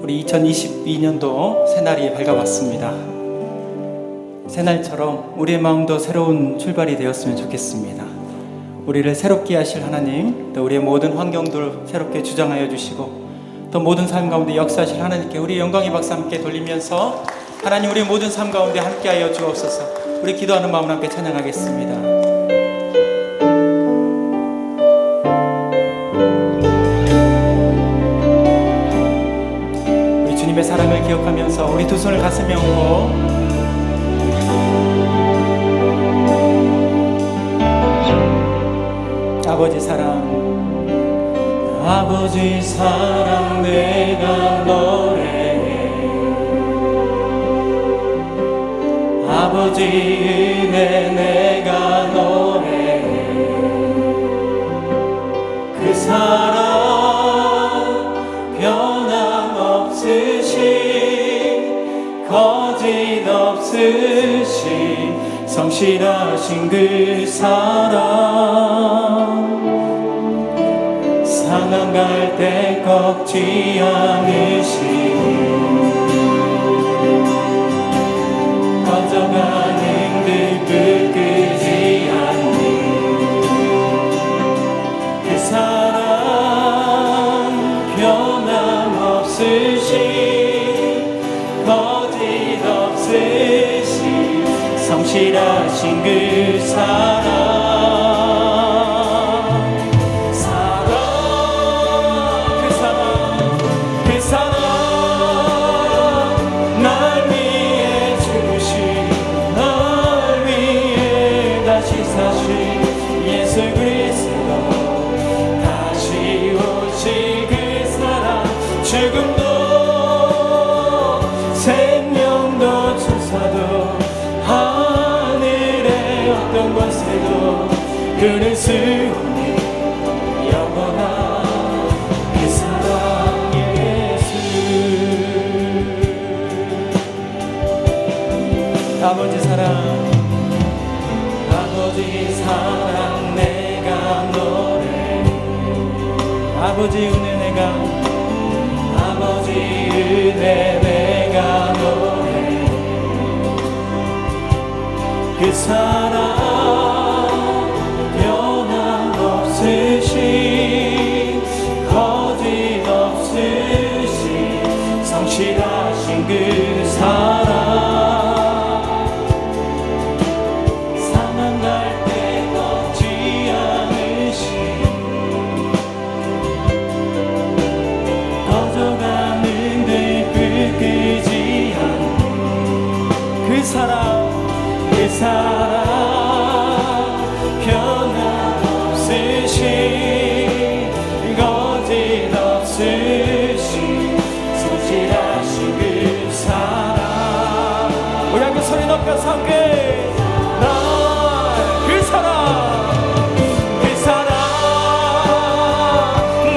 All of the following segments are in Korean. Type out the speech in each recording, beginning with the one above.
우리 2022년도 새날이 밝아왔습니다. 새날처럼 우리의 마음도 새로운 출발이 되었으면 좋겠습니다. 우리를 새롭게 하실 하나님, 또 우리의 모든 환경들을 새롭게 주장하여 주시고 또 모든 삶 가운데 역사하실 하나님께 우리의 영광의 박수 함께 돌리면서 하나님, 우리의 모든 삶 가운데 함께하여 주옵소서. 우리 기도하는 마음을 함께 찬양하겠습니다. 주님의 사랑을 기억하면서 우리 두 손을 가슴에 얹고 아버지 사랑 내가 노래해. 아버지 은혜 내가 노래해. 그 사랑 변함없으신 거짓 없으신 성실하신 그 사랑, 상한 갈 때 꺾지 않으시니 꺼져가는 듯 끄지 않니. 그 사랑 변함없으신 거짓 없으신 성실하신 그 사랑, 죽음도 생명도 천사도 하늘의 어떤 권세도 끊을 수 없는 영원한 그 사랑 예수. 아버지 사랑 내가 노래. 아버지 은혜 내가 노래. 그 사랑 변함없으신 거짓 없으신 성실하신 그 사랑, 상한 갈 때 꺾지 않으신 꺼져가는 끄지 않는 그 사랑 변함없으신 거짓 없으신 성실하신 그 사랑. 우리 함께 소리 높여서 함께 그 사랑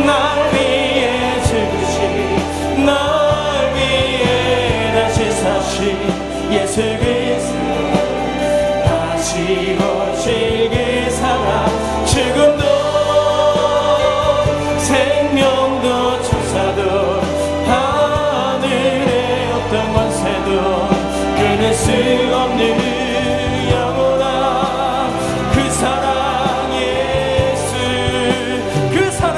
날 위해 죽으신 날 예수 그리스도 다시 오실 그 사랑, 죽음도 생명도 천사도 하늘의 어떤 권세도 끊을 수 없는 영원한 그 사랑 예수. 그 사랑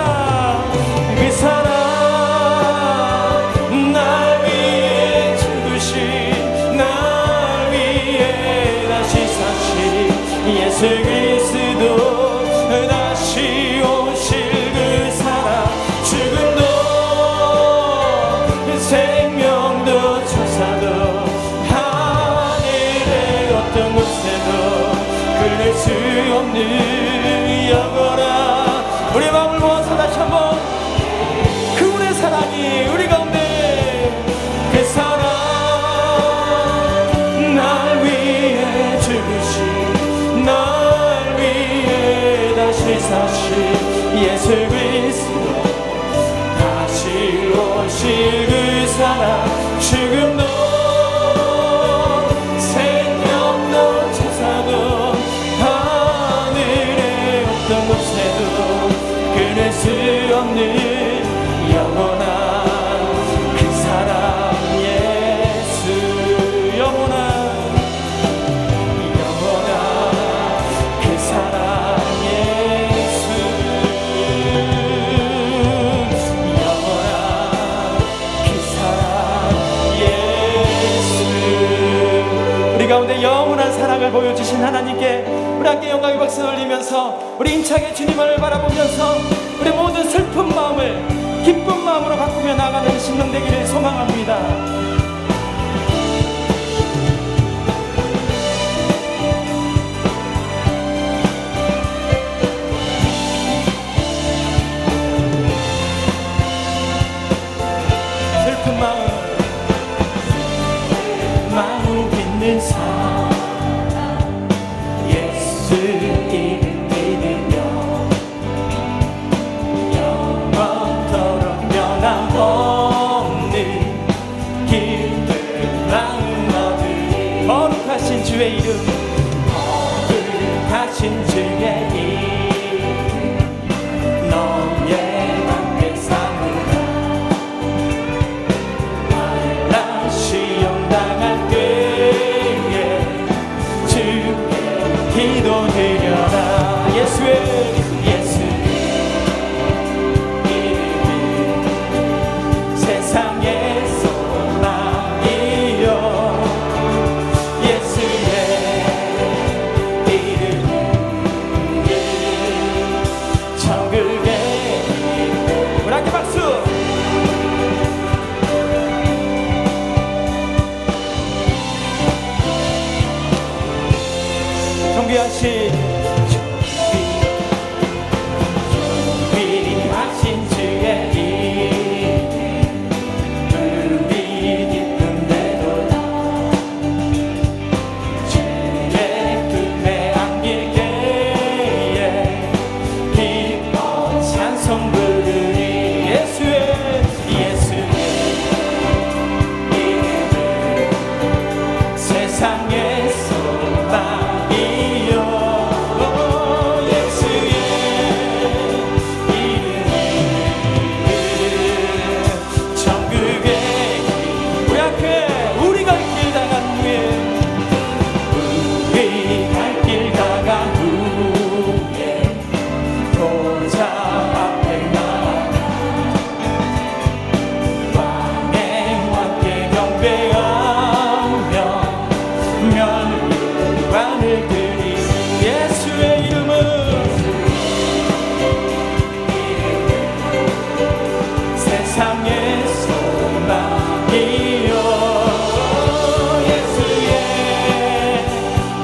예수 그리스도 다시 오실 그 사랑, 죽음도 생명도 천사도 하늘의 어떤 곳에도 끊을 수 없는 영원한. 우리 마음을 모아서 다시 한번 그분의 사랑이 우리 가운데, 그 사랑 날 위해 죽으신 날 위해 다시 사신 예수 그리스도 다시 오실 그 사랑, 죽음도 생명도 천사도 하늘의 어떤 곳에도 끊을 수 없는 영원한 그 사랑 우리에게 영원한 사랑을 보여주신 하나님께 우리 함께 영광의 박수 올리면서 우리 힘차게 주님을 바라보면서 우리 모든 슬픈 마음을 기쁜 마음으로 바꾸며 나가는 심령 되기를 소망합니다. 슬픈 마음 있는 사람 예수 이름 믿으며 영원토록 변함없는 기쁜 마음 얻으리. 거룩하신 주의 이름, 거룩하신 주의 이름 너의 앞에 삼으라. 환난 시험 당할 때에 주께 기도드려라. 예수의 이름은 세상의 소망이요. 예수의 이름은 천국의 우리 함께 박수. 정비하신 주의 이름 눈이 깊은데도 죄의 품에 안길 때에 기뻐 찬송 부르리. 예수의 이름은 세상의 소망이요. 예수의 이름은 천국의 우리 앞에 우리 갈 길 다간 후에 우리 갈 길 다간 후에 보좌 앞에 나아가 왕의 왕께 경배하며 면류관을 드리. 예수의 이름은 세상의 소망이요. 예수의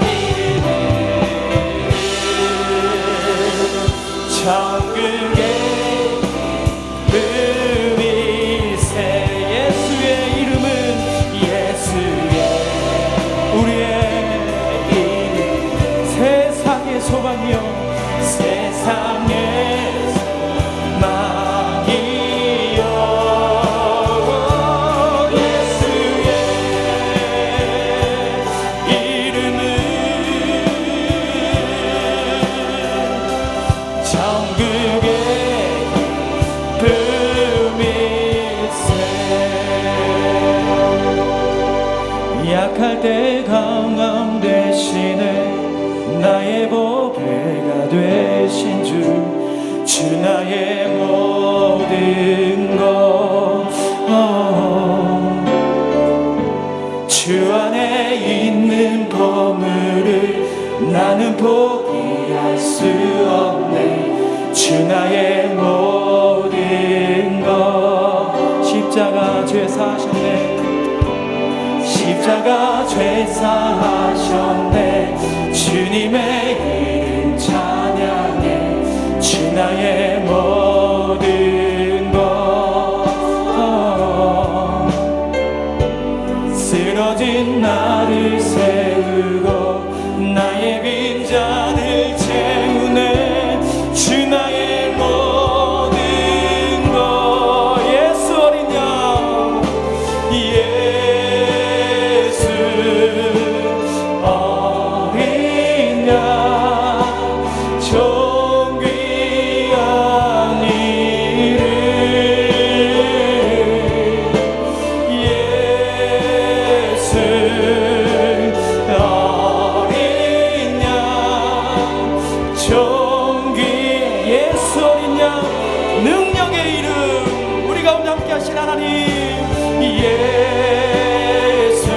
이름은 천국의 음일세. 예수의 이름은 우리의 이름 세상의 소망이요. 세상의 소망이요. 예수의 이름은 천국의 금일세. 약할 때 강함 대신에 나의 보배가 되신 주 나의 모든 것. 주 안에 있는 보물을 나는 포기할 수 없네. 주 나의 모든 것. 십자가 죄사하셨네. 십자가 죄사하셨네. 주님의 이름 찬양해. 주 나의 모든 것. 쓰러진 나를 세우고 나의 빈잔을 채우네. 주 나의 모든 것. 예수 어린 양 예수 어린 양 존귀한 이름 예수 어린 양 존귀 예수 어린 양 능력의 이름 우리 가운데 함께 하신 하나님 예수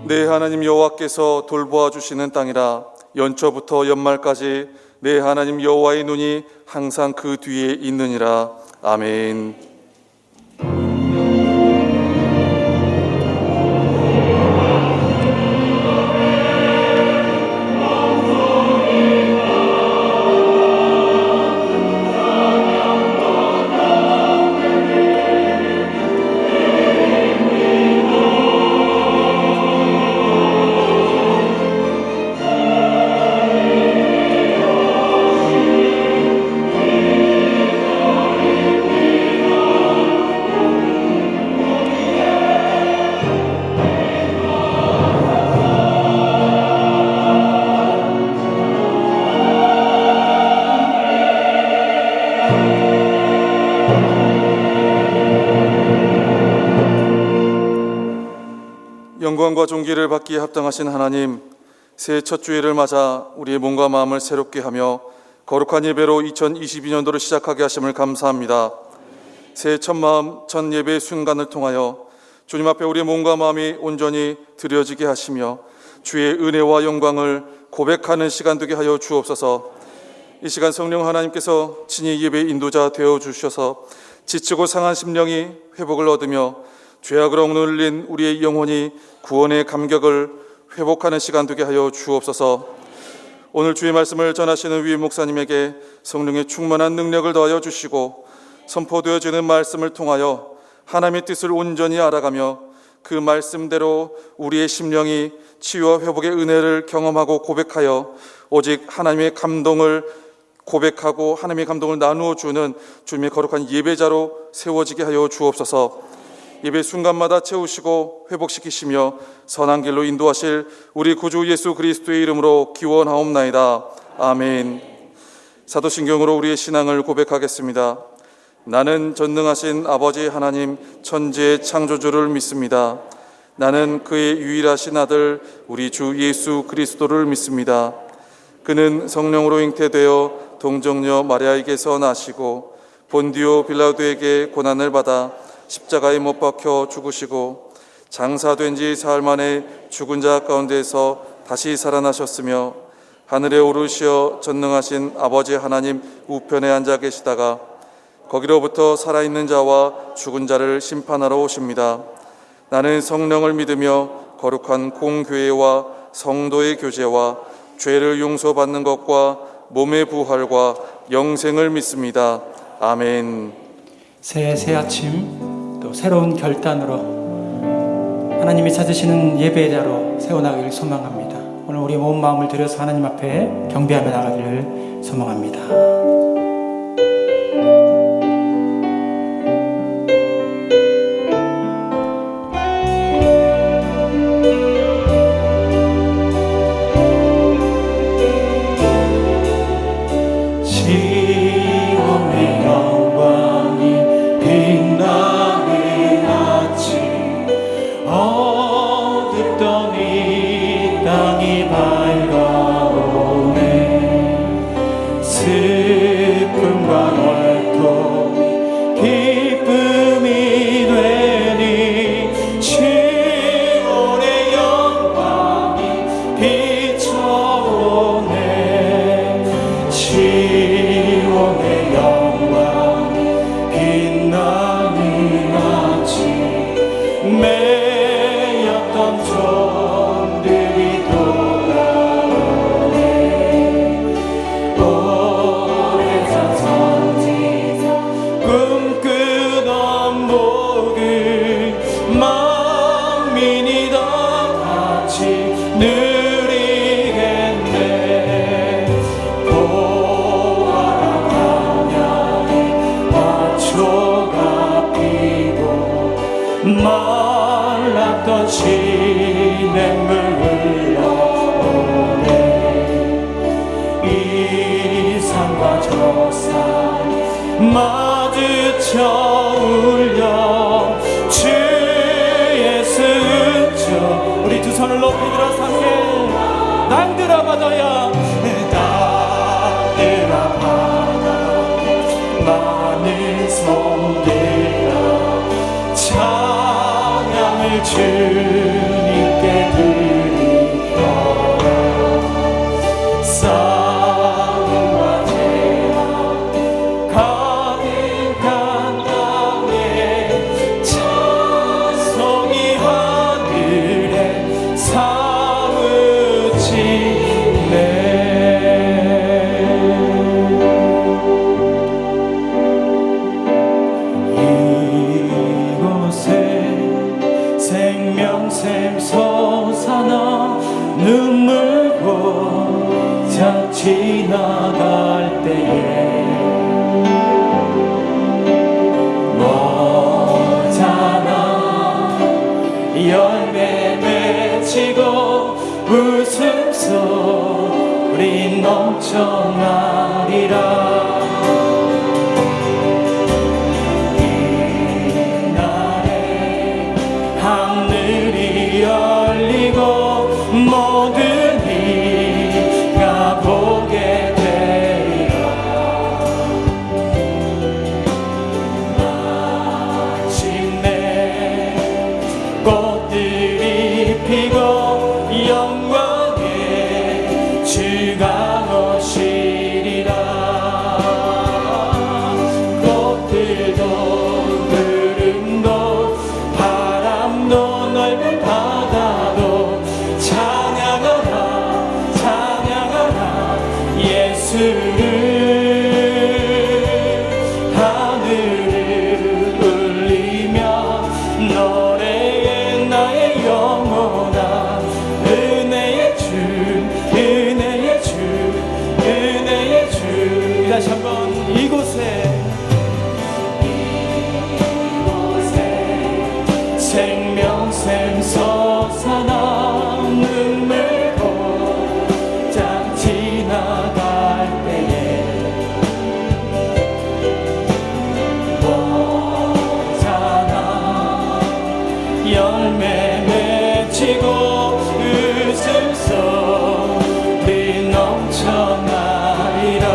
내 하나님 여호와께서 돌보아 주시는 땅이라. 연초부터 연말까지 내 하나님 여호와의 눈이 항상 그 뒤에 있느니라. 아멘. 영광과 존귀를 받기에 합당하신 하나님, 새해 첫 주일을 맞아 우리의 몸과 마음을 새롭게 하며 거룩한 예배로 2022년도를 시작하게 하심을 감사합니다. 새해 첫 마음, 첫 예배의 순간을 통하여 주님 앞에 우리의 몸과 마음이 온전히 드려지게 하시며 주의 은혜와 영광을 고백하는 시간 되게 하여 주옵소서. 이 시간 성령 하나님께서 친히 예배의 인도자 되어 주셔서 지치고 상한 심령이 회복을 얻으며 죄악으로 억눌린 우리의 영혼이 구원의 감격을 회복하는 시간 되게 하여 주옵소서. 오늘 주의 말씀을 전하시는 위임 목사님에게 성령의 충만한 능력을 더하여 주시고 선포되어지는 말씀을 통하여 하나님의 뜻을 온전히 알아가며 그 말씀대로 우리의 심령이 치유와 회복의 은혜를 경험하고 고백하여 오직 하나님의 감동을 고백하고 하나님의 감동을 나누어 주는 주님의 거룩한 예배자로 세워지게 하여 주옵소서. 예배 순간마다 채우시고 회복시키시며 선한 길로 인도하실 우리 구주 예수 그리스도의 이름으로 기원하옵나이다. 아멘. 사도신경으로 우리의 신앙을 고백하겠습니다. 나는 전능하신 아버지 하나님 천지의 창조주를 믿습니다. 나는 그의 유일하신 아들 우리 주 예수 그리스도를 믿습니다. 그는 성령으로 잉태되어 동정녀 마리아에게서 나시고 본디오 빌라도에게 고난을 받아 십자가에 못 박혀 죽으시고 장사된 지 사흘 만에 죽은 자 가운데서 다시 살아나셨으며 하늘에 오르시어 전능하신 아버지 하나님 우편에 앉아 계시다가 거기로부터 살아있는 자와 죽은 자를 심판하러 오십니다. 나는 성령을 믿으며 거룩한 공교회와 성도의 교제와 죄를 용서받는 것과 몸의 부활과 영생을 믿습니다. 아멘. 새 아침 또 새로운 결단으로 하나님이 찾으시는 예배자로 세워나가기를 소망합니다. 오늘 우리 몸 마음을 들여서 하나님 앞에 경배하며 나가기를 소망합니다. 누리겠네. 보아라 광야에 화초가 피고 말랐던 시냇물 흘러오네. 이 산과 저 산 마주쳐 울려 주의 승천. 우리 두 손을 높이 들어서 함께 낭들아 바다야 낭들아 바다 많은 손들어 찬양을 주님께 드리어라. 싸움과 재앙 가득한 땅에 찬송이 하늘에 사무치네. 이곳에 생명샘 솟아나 눈물 고자 지나갈 때에 머잖아 열매 맺히고 웃음소리 넘쳐나리라. 이날에 하늘이 열리고 모든 이가 보게 되리라. 마침내 꽃들이 피고 영광의 주가 오시리라. 꽃들도 구름도 바람도 넓은 바다도 찬양하라 찬양하라 예수를. 하늘을 울리며 노래에 나의 영혼아 은혜의 주 은혜의 주 은혜의 주. 다시 한번 이곳에 생명샘 솟아나 눈물 고장 지나갈 때에 머잖아 열매 맺히고 웃음소리 넘쳐나리라.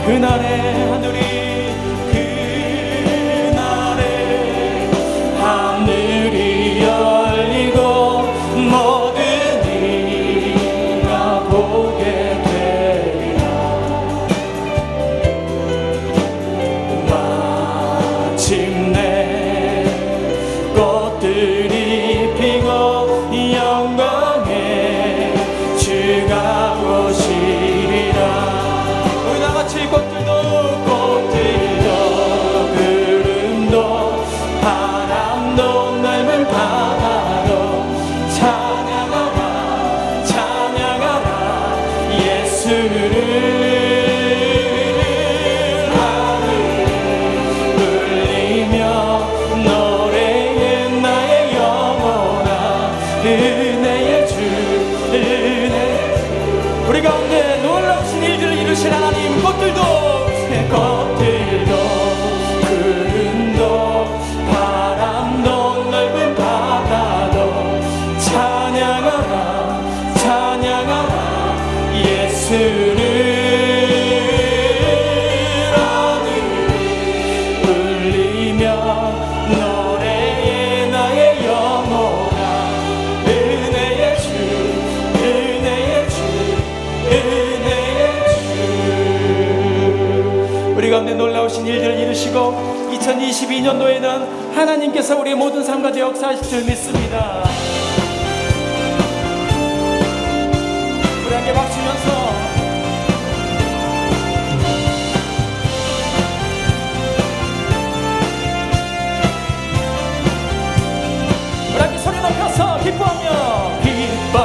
그날의 하늘이 하늘이 열리고 모든 이가 보게 되리라. 마침내 꽃들이 피고 영광의 주가 오시리라. 우리 다같이 꽃들도 구름도 바람도 넓은 바다도 찬양하라 찬양하라 예수를. 하늘 울리며 노래에 나의 영혼아 은혜의 주 은혜의 주. 우리 가운데 놀라우신 일들을 이루신 하나님. 꽃들도 구름도 바람도 넓은 바다도 찬양하라 찬양하라 예수를. 하늘 울리며 노래에 나의 영혼아 은혜의 주 은혜의 주 은혜의 주. 우리 가운데 놀라우신 일들을 이루시고 2022년도에는 하나님께서 우리의 모든 삶 가운데 역사하실 줄 믿습니다. 우리 함께 박수면서 우리 함께 소리 높여서 기뻐하며 기뻐하며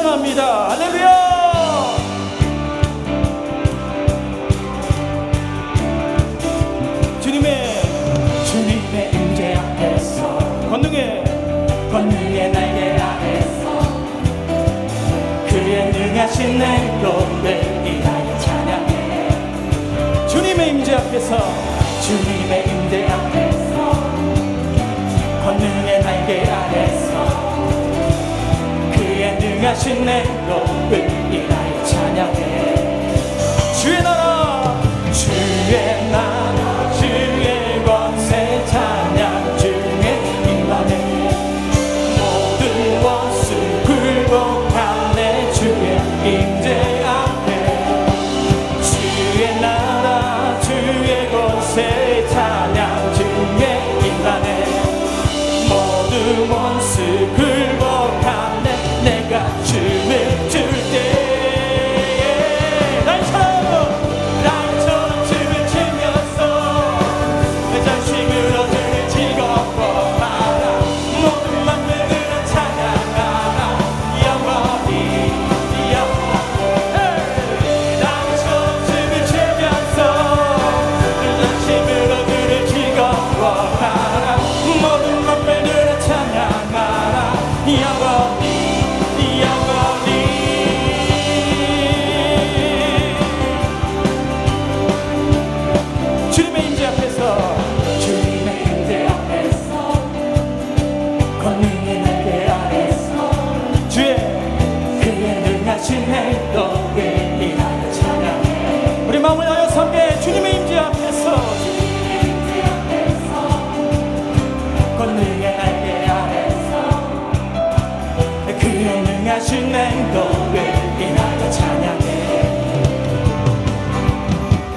찬양합니다. 할렐루야. 주님의 임재 앞에서 권능의 날개 아래서 그의 능하신 행동을 인하여 찬양해. 주님의 임재 앞에서 권능의 날개 아래서 그의 능하신 행동을 인하여 찬양해. 주의 나라 주의 권세 찬양 중에 임하네. 모든 원수 굴복하네. 주의 임재 앞에 주의 나라 주의 권세 찬양 중에 임하네. 모든 원수 굴복하네. 내가 춤을 출 때에 나처럼 춤을 추면서 내 전심으로 주를 즐거워하라. 모든 만물들은 찬양하라. 영원히 나처럼 춤을 추면서 내 전심으로 주를 즐거워하라. 모든 만물들은 찬양하라. 영원히 주님의 임재 앞에서 권능의 날개 아래서 그의 능하신 행동을 인하여 찬양해. 우리 마음을 다하여 함께 주님의 임재 앞에서 권능의 날개 아래서 그의 능하신 행동을 인하여 찬양해.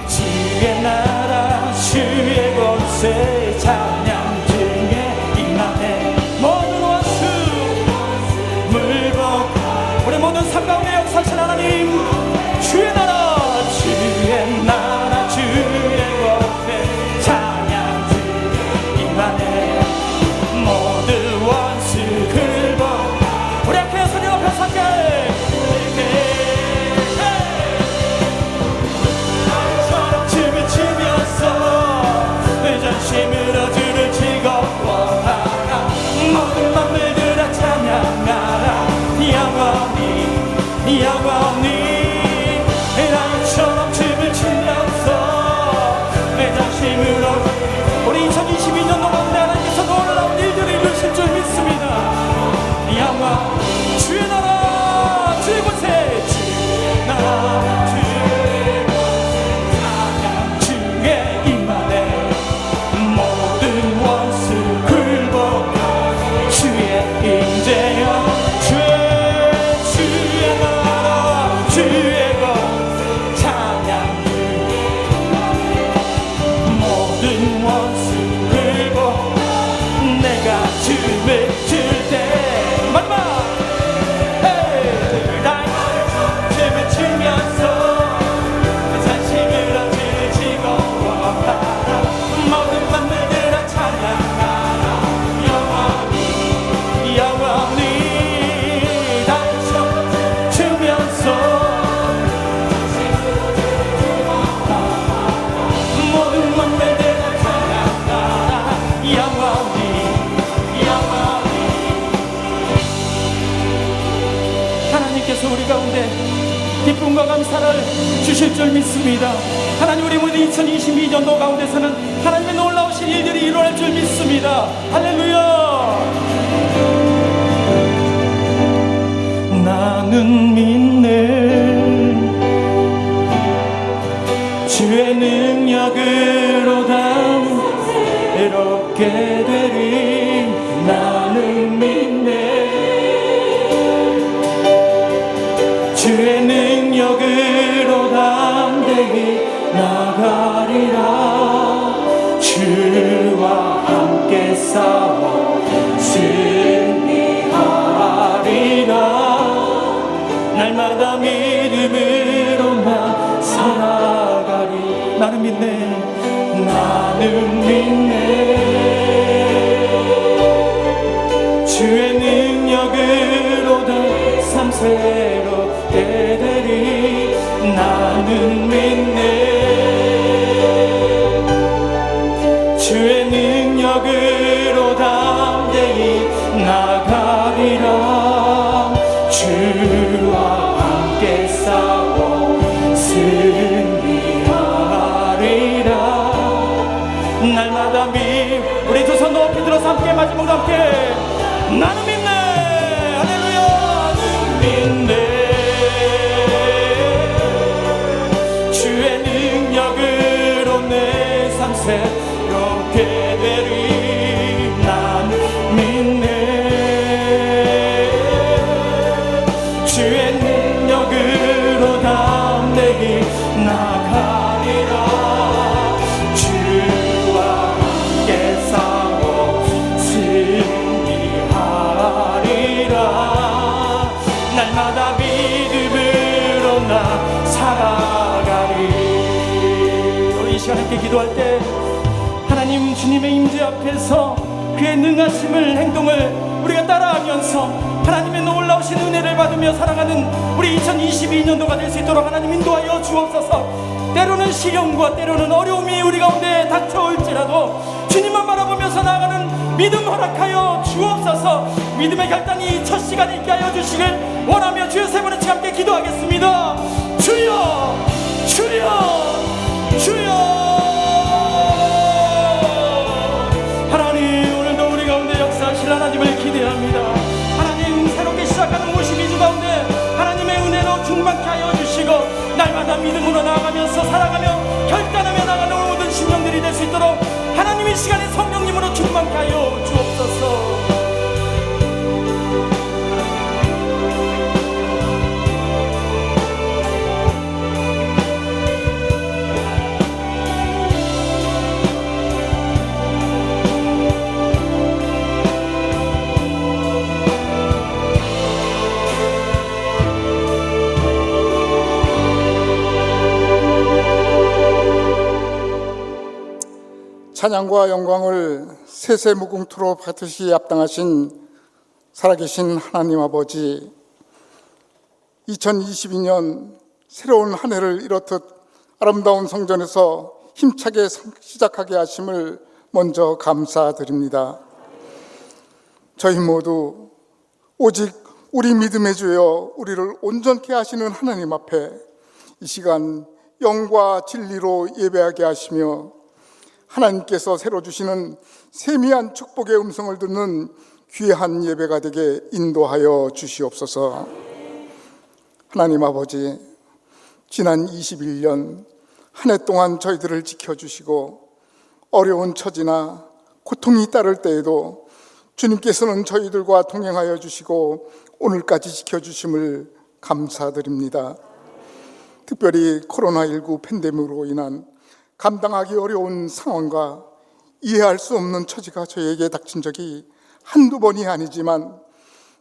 주의 나라 주의 권세 찬양 중에 임하네. 모든 원수 물복 우리 모든 삶 가운데 역사하신 하나님. 주의 나라 주의 권세 찬양 중에 임하네. 모든 원수 굴복 우리 앞에 선영 앞에 함께 춤을 추면서 내 전심으로 주를 즐거워하라. 모든 만물들아 찬양하라. 영원히 나처럼 춤을 추면서 내 전심으로 우리 2022년도 가운데 하나님께서 놀라운 일들을 이루실 줄 믿습니다. 주의 나라 주의 권세 주의 나라 주의 권세 찬양 중에 임하네. 모든 원수 굴복하네. 주의 임재여 주의 나라 주의 권세 찬양 중에 임하네. 모든 원수 굴복 내가 춤을 출 때 마지막 춤을 추면서 전심으로 주를 즐거워하라. 모든 만물들아 찬양하라. 영원히 나처럼 추면서 모든 만물들아 찬양하라. 영원히 하나님께서 우리 가운데 기쁨과 감사를 주실 줄 믿습니다. 하나님 우리 모두 2022년도 가운데서는 하나님의 놀라우신 일들이 일어날 줄 믿습니다. 할렐루야. 나는 믿네. 주의 능력으로 담대롭게 되리. 나는 믿네. 주의 능력으로 담대히 나가리라. 주와 함께 싸워 승리하리라. 날마다 믿음으로 나 살아가리. 나는 믿네. 나는 믿네. 주의 능력으로 더 삼세 나는 믿네. 주의 능력으로 담대히 나가리라. 주와 함께 싸워 승리하리라. 날마다 우리 두 손 높이 들어서 함께 마지막으로 함께 나는 믿네. 할렐루야. 나는 믿네. 주의 능력으로 내 삶 새롭게 되리. 나는 믿네. 주의 능력으로 담대히 나가리라. 주와 함께 싸워 승리하리라. 날마다 믿음으로 나 살아가리. 우리 이 시간 함께 기도할 때 하나님 주님의 임재 앞에서 그의 능하심을 행동을 우리가 따라하면서 하나님의 놀라우신 은혜를 받으며 살아가는 우리 2022년도가 될 수 있도록 하나님 인도하여 주옵소서. 때로는 시련과 때로는 어려움이 우리 가운데 닥쳐올지라도 주님만 바라보면서 나아가는 믿음 허락하여 주옵소서. 믿음의 결단이 첫 시간에 있게 하여 주시길 원하며 주여 세 번째 함께 기도하겠습니다. 주여 주여 주여. 하나님 오늘도 우리 가운데 역사하실 하나님을 기대합니다. 하나님 새롭게 시작하는 52주 가운데 하나님의 은혜로 충만케 하여 주시고 날마다 믿음으로 나아가면서 살아가며 결단하며 나가는 모든 심령들이 될 수 있도록 하나님의 시간에 성령님으로 충만케 하여 주옵소서. 찬양과 영광을 세세무궁토로 받으시 합당하신 살아계신 하나님 아버지, 2022년 새로운 한 해를 이렇듯 아름다운 성전에서 힘차게 시작하게 하심을 먼저 감사드립니다. 저희 모두 오직 우리 믿음의 주여 우리를 온전케 하시는 하나님 앞에 이 시간 영과 진리로 예배하게 하시며 하나님께서 새로 주시는 세미한 축복의 음성을 듣는 귀한 예배가 되게 인도하여 주시옵소서. 하나님 아버지, 지난 21년 한 해 동안 저희들을 지켜주시고 어려운 처지나 고통이 따를 때에도 주님께서는 저희들과 동행하여 주시고 오늘까지 지켜주심을 감사드립니다. 특별히 코로나19 팬데믹으로 인한 감당하기 어려운 상황과 이해할 수 없는 처지가 저희에게 닥친 적이 한두 번이 아니지만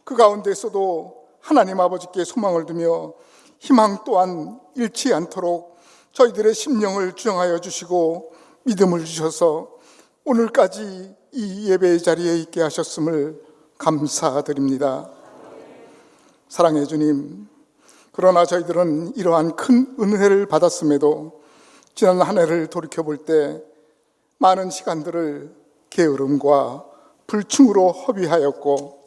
그 가운데서도 하나님 아버지께 소망을 두며 희망 또한 잃지 않도록 저희들의 심령을 주장하여 주시고 믿음을 주셔서 오늘까지 이 예배의 자리에 있게 하셨음을 감사드립니다. 사랑의 주님, 그러나 저희들은 이러한 큰 은혜를 받았음에도 지난 한 해를 돌이켜볼 때 많은 시간들을 게으름과 불충으로 허비하였고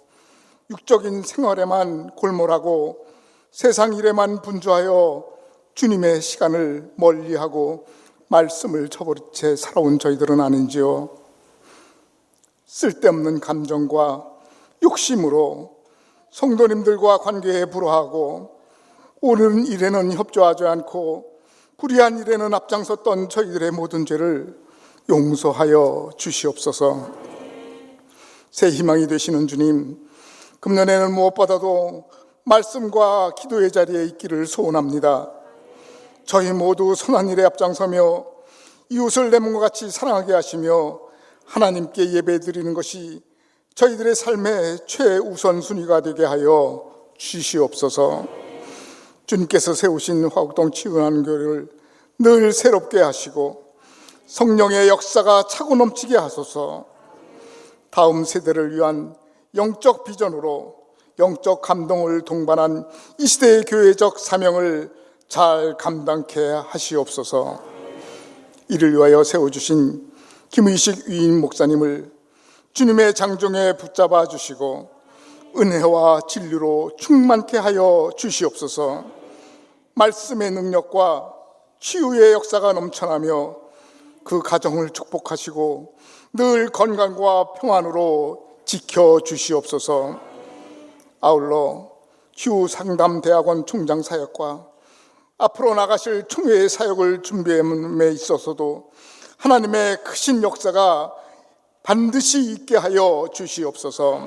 육적인 생활에만 골몰하고 세상 일에만 분주하여 주님의 시간을 멀리하고 말씀을 저버린 채 살아온 저희들은 아닌지요. 쓸데없는 감정과 욕심으로 성도님들과 관계에 불화하고 옳은 일에는 협조하지 않고 불의한 일에는 앞장섰던 저희들의 모든 죄를 용서하여 주시옵소서. 새 희망이 되시는 주님, 금년에는 무엇보다도 말씀과 기도의 자리에 있기를 소원합니다. 저희 모두 선한 일에 앞장서며 이웃을 내 몸과 같이 사랑하게 하시며 하나님께 예배드리는 것이 저희들의 삶의 최우선순위가 되게 하여 주시옵소서. 주님께서 세우신 화곡동 치유하는교회를 늘 새롭게 하시고 성령의 역사가 차고 넘치게 하소서. 다음 세대를 위한 영적 비전으로 영적 감동을 동반한 이 시대의 교회적 사명을 잘 감당케 하시옵소서. 이를 위하여 세워주신 김의식 위인 목사님을 주님의 장종에 붙잡아 주시고 은혜와 진리로 충만케 하여 주시옵소서. 말씀의 능력과 치유의 역사가 넘쳐나며 그 가정을 축복하시고 늘 건강과 평안으로 지켜주시옵소서. 아울러 치유상담대학원 총장 사역과 앞으로 나가실 총회의 사역을 준비함에 있어서도 하나님의 크신 역사가 반드시 있게 하여 주시옵소서.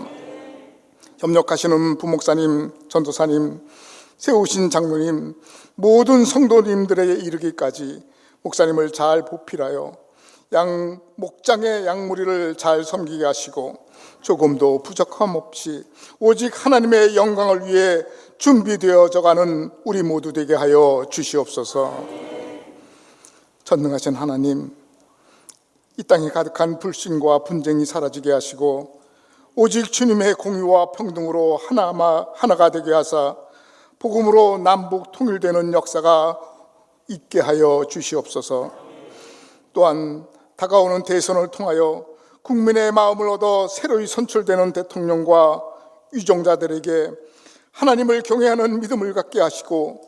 협력하시는 부목사님, 전도사님, 세우신 장로님, 모든 성도님들에게 이르기까지 목사님을 잘 보필하여 목장의 양무리를 잘 섬기게 하시고 조금도 부족함 없이 오직 하나님의 영광을 위해 준비되어져가는 우리 모두 되게 하여 주시옵소서. 전능하신 하나님, 이 땅에 가득한 불신과 분쟁이 사라지게 하시고 오직 주님의 공의와 평등으로 하나가 되게 하사 복음으로 남북 통일되는 역사가 있게 하여 주시옵소서. 또한 다가오는 대선을 통하여 국민의 마음을 얻어 새로이 선출되는 대통령과 위정자들에게 하나님을 경외하는 믿음을 갖게 하시고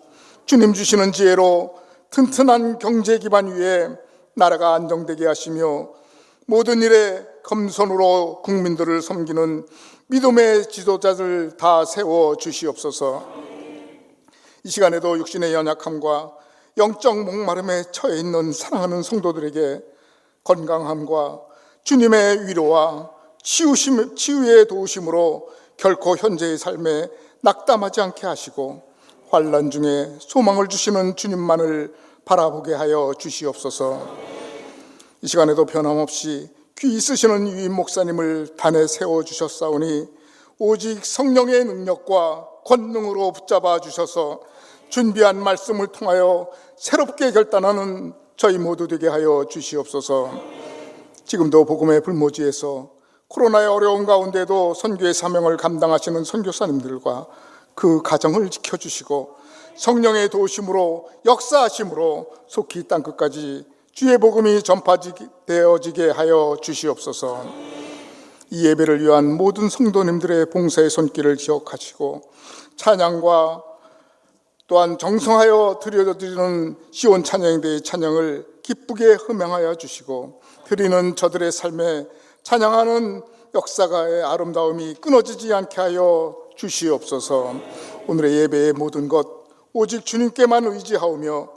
주님 주시는 지혜로 튼튼한 경제 기반 위에 나라가 안정되게 하시며 모든 일에 겸손으로 국민들을 섬기는 믿음의 지도자들 다 세워 주시옵소서. 이 시간에도 육신의 연약함과 영적 목마름에 처해 있는 사랑하는 성도들에게 건강함과 주님의 위로와 치유의 도우심으로 결코 현재의 삶에 낙담하지 않게 하시고 환난 중에 소망을 주시는 주님만을 바라보게 하여 주시옵소서. 이 시간에도 변함없이 귀 있으시는 유인 목사님을 단에 세워주셨사오니 오직 성령의 능력과 권능으로 붙잡아 주셔서 준비한 말씀을 통하여 새롭게 결단하는 저희 모두 되게 하여 주시옵소서. 지금도 복음의 불모지에서 코로나의 어려운 가운데도 선교의 사명을 감당하시는 선교사님들과 그 가정을 지켜주시고 성령의 도우심으로 역사하심으로 속히 땅끝까지 주의 복음이 전파되어지게 하여 주시옵소서. 이 예배를 위한 모든 성도님들의 봉사의 손길을 기억하시고 찬양과 또한 정성하여 드려드리는 시온 찬양대의 찬양을 기쁘게 흠양하여 주시고 드리는 저들의 삶에 찬양하는 역사가의 아름다움이 끊어지지 않게 하여 주시옵소서. 오늘의 예배의 모든 것 오직 주님께만 의지하오며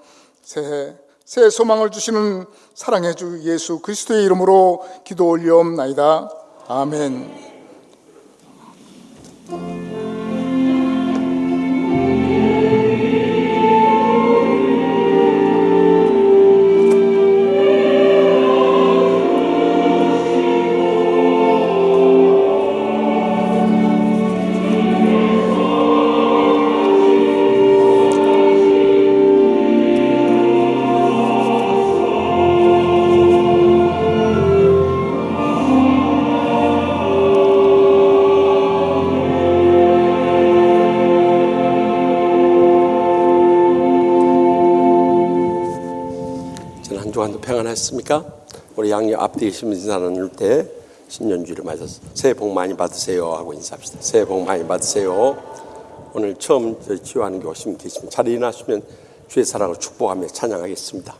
새 소망을 주시는 사랑의 주 예수 그리스도의 이름으로 기도 올리옵나이다. 아멘. 평안했습니까? 우리 양옆 앞뒤 계시면 인사 나눌 때 신년주를 맞아서 새해 복 많이 받으세요 하고 인사합시다. 새해 복 많이 받으세요. 오늘 처음 치유하는 게 오시면 계시면 자리에 나시면 주의 사랑을 축복하며 찬양하겠습니다.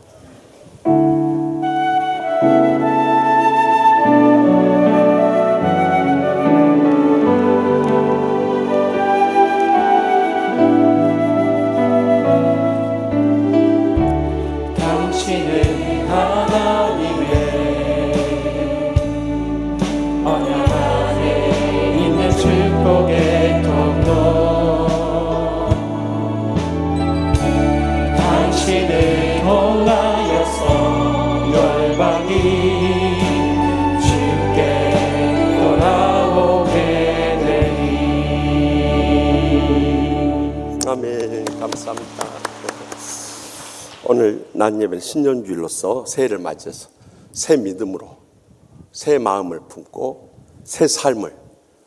아멘. 감사합니다. 오늘 낮 예배는 신년주일로서 새해를 맞이해서 새 믿음으로 새 마음을 품고 새 삶을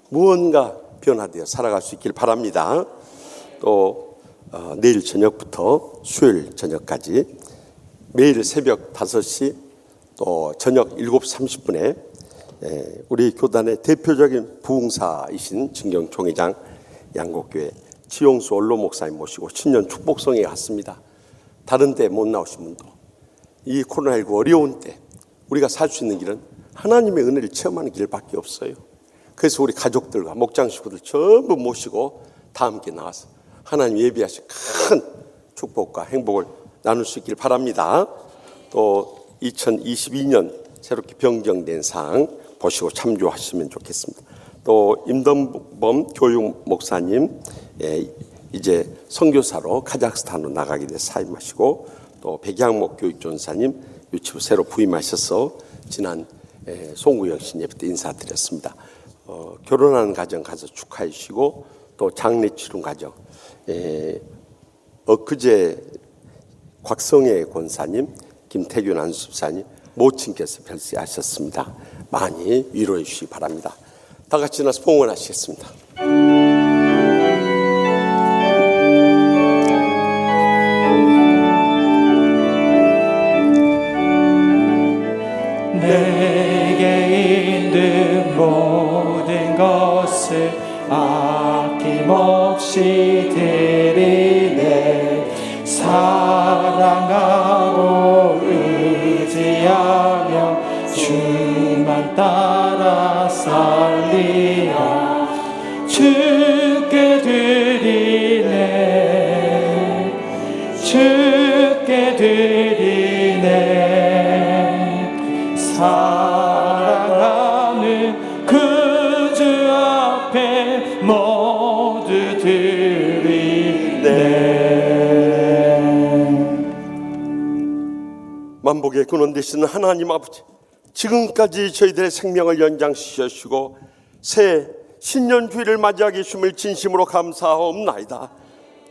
무언가 변화되어 살아갈 수 있길 바랍니다. 또 내일 저녁부터 수요일 저녁까지 매일 새벽 5시 또 저녁 7시 30분에 우리 교단의 대표적인 부흥사이신 진경 총회장 양곡교회 지용수 원로 목사님 모시고 신년 축복성에 갔습니다. 다른 데 못 나오신 분도 이 코로나19 어려운 때 우리가 살 수 있는 길은 하나님의 은혜를 체험하는 길밖에 없어요. 그래서 우리 가족들과 목장 식구들 전부 모시고 다 함께 나와서 하나님 예비하신 큰 축복과 행복을 나눌 수 있길 바랍니다. 또 2022년 새롭게 변경된 사항 보시고 참조하시면 좋겠습니다. 또 임동범 교육 목사님 이제 선교사로 카자흐스탄으로 나가게 돼 사임하시고, 또 백양목 교육전사님 유치부 새로 부임하셔서 지난 송구영 씨 예배 때 인사드렸습니다. 결혼하는 가정 가서 축하해 주시고, 또 장례 치른 가정 엊그제 곽성애 권사님, 김태균 안수사님 모친께서 별세하셨습니다. 많이 위로해 주시기 바랍니다. 다 같이 나서 봉헌하시겠습니다. 내게 있는 모든 것을 아낌없이 드리네. 사랑하고 의지하며 주만 따라 살리라. 주께 드리네. 주께 드리네. 사랑하는 그 주 앞에 모두 드리네. 만복의 근원 되시는 하나님 아버지, 지금까지 저희들의 생명을 연장시켜주시고 새 신년 주일을 맞이하게 해주심을 진심으로 감사하옵나이다.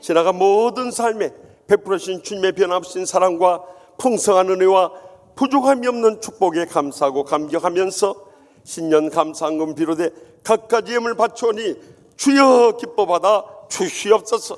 지나간 모든 삶에 베풀으신 주님의 변함없인 사랑과 풍성한 은혜와 부족함이 없는 축복에 감사하고 감격하면서 신년 감사한금 비롯해 갖가지 예물 바쳐오니 주여 기뻐받아 주시옵소서.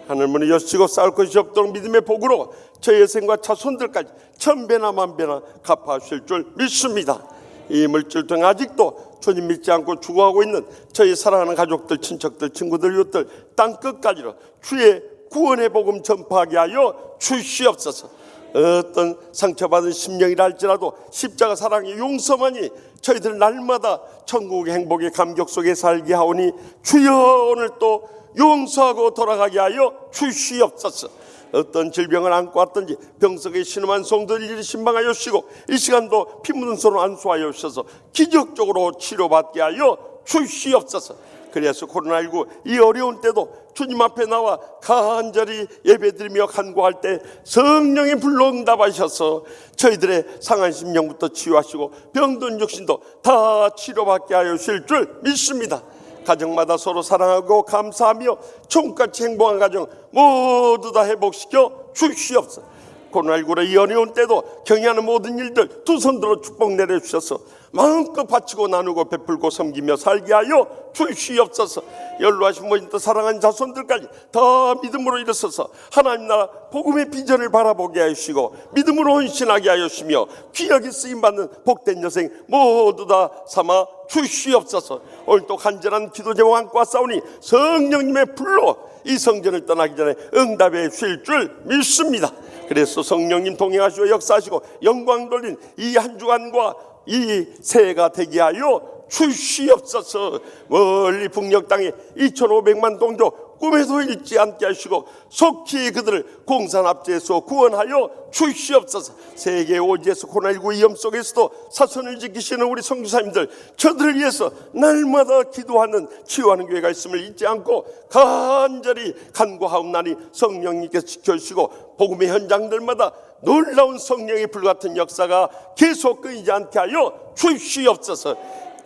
하늘문을 여시고 쌓을 것이 없도록 믿음의 복으로 저희의 생과 자손들까지 천배나 만배나 갚아주실 줄 믿습니다. 이 물질 등 아직도 주님 믿지 않고 죽어가고 있는 저희 사랑하는 가족들, 친척들, 친구들, 이웃들 땅끝까지로 주의 구원의 복음 전파하게 하여 주시옵소서. 어떤 상처받은 심령이라 할지라도 십자가 사랑의 용서만이 저희들 날마다 천국의 행복의 감격 속에 살게 하오니 주여 오늘 또 용서하고 돌아가게 하여 주시옵소서. 어떤 질병을 안고 왔든지 병석에 신음한 성도들을 신방하여 주시고 이 시간도 피 묻은 손을 안수하여 주셔서 기적적으로 치료받게 하여 주시옵소서. 그래서 코로나19 이 어려운 때도 주님 앞에 나와 간절히 예배드리며 간구할 때 성령이 불러 응답하셔서 저희들의 상한 심령부터 치유하시고 병든 육신도 다 치료받게 하여 주실 줄 믿습니다. 가정마다 서로 사랑하고 감사하며 총같이 행복한 가정 모두 다 회복시켜 주시옵소서. 코로나19로 이 어려운 때도 경외하는 모든 일들 두 손 들어 축복 내려주셔서 마음껏 바치고 나누고 베풀고 섬기며 살게 하여 주시옵소서. 연로하신 모든 사랑하는 자손들까지 더 믿음으로 일어서서 하나님 나라 복음의 비전을 바라보게 하시고 믿음으로 헌신하게 하여 주시며 귀하게 쓰임받는 복된 여생 모두 다 삼아 주시옵소서. 오늘도 간절한 기도 제목 안고 싸우니 성령님의 불로 이 성전을 떠나기 전에 응답해 주실 줄 믿습니다. 그래서 성령님 동행하시고 역사하시고 영광 돌린 이 한 주간과 이 새해가 되게 하여 주시옵소서. 멀리 북녘 땅에 2,500만 동족 꿈에도 잃지 않게 하시고 속히 그들을 공산압제에서 구원하여 주시옵소서. 세계 오지에서 코로나19 위험 속에서도 사선을 지키시는 우리 선교사님들, 저들을 위해서 날마다 기도하는 치유하는 교회가 있음을 잊지 않고 간절히 간구하옵나니 성령님께서 지켜주시고 복음의 현장들마다 놀라운 성령의 불같은 역사가 계속 끊이지 않게 하여 주시옵소서.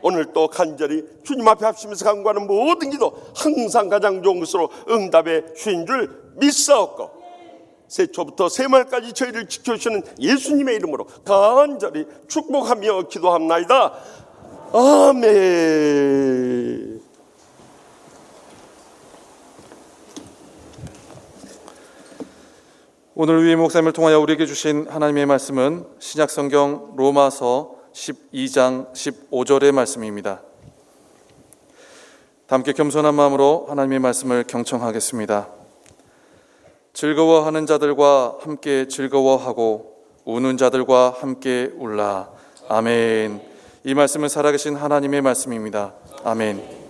오늘 또 간절히 주님 앞에 합심해서 간구하는 모든 기도 항상 가장 좋은 것으로 응답해 주신 줄 믿사옵고 새초부터 새말까지 저희를 지켜주시는 예수님의 이름으로 간절히 축복하며 기도합나이다. 아멘. 오늘 위임 목사님을 통하여 우리에게 주신 하나님의 말씀은 신약성경 로마서 12장 15절의 말씀입니다. 함께 겸손한 마음으로 하나님의 말씀을 경청하겠습니다. 즐거워하는 자들과 함께 즐거워하고 우는 자들과 함께 울라. 아멘. 이 말씀은 살아계신 하나님의 말씀입니다. 아멘.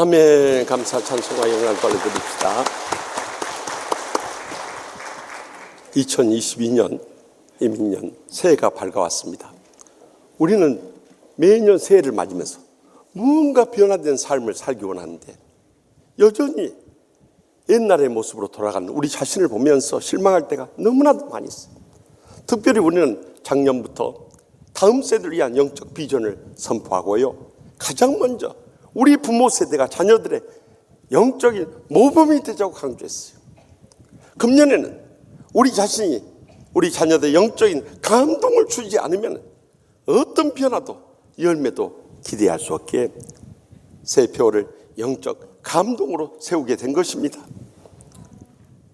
아멘. 감사 찬송과 영광 돌려드립시다. 2022년 이민년 새해가 밝아왔습니다. 우리는 매년 새해를 맞으면서 무언가 변화된 삶을 살기 원하는데 여전히 옛날의 모습으로 돌아가는 우리 자신을 보면서 실망할 때가 너무나도 많이 있어요. 특별히 우리는 작년부터 다음 세대를 위한 영적 비전을 선포하고요. 가장 먼저 우리 부모 세대가 자녀들의 영적인 모범이 되자고 강조했어요. 금년에는 우리 자신이 우리 자녀들의 영적인 감동을 주지 않으면 어떤 변화도 열매도 기대할 수 없기에 새표를 영적 감동으로 세우게 된 것입니다.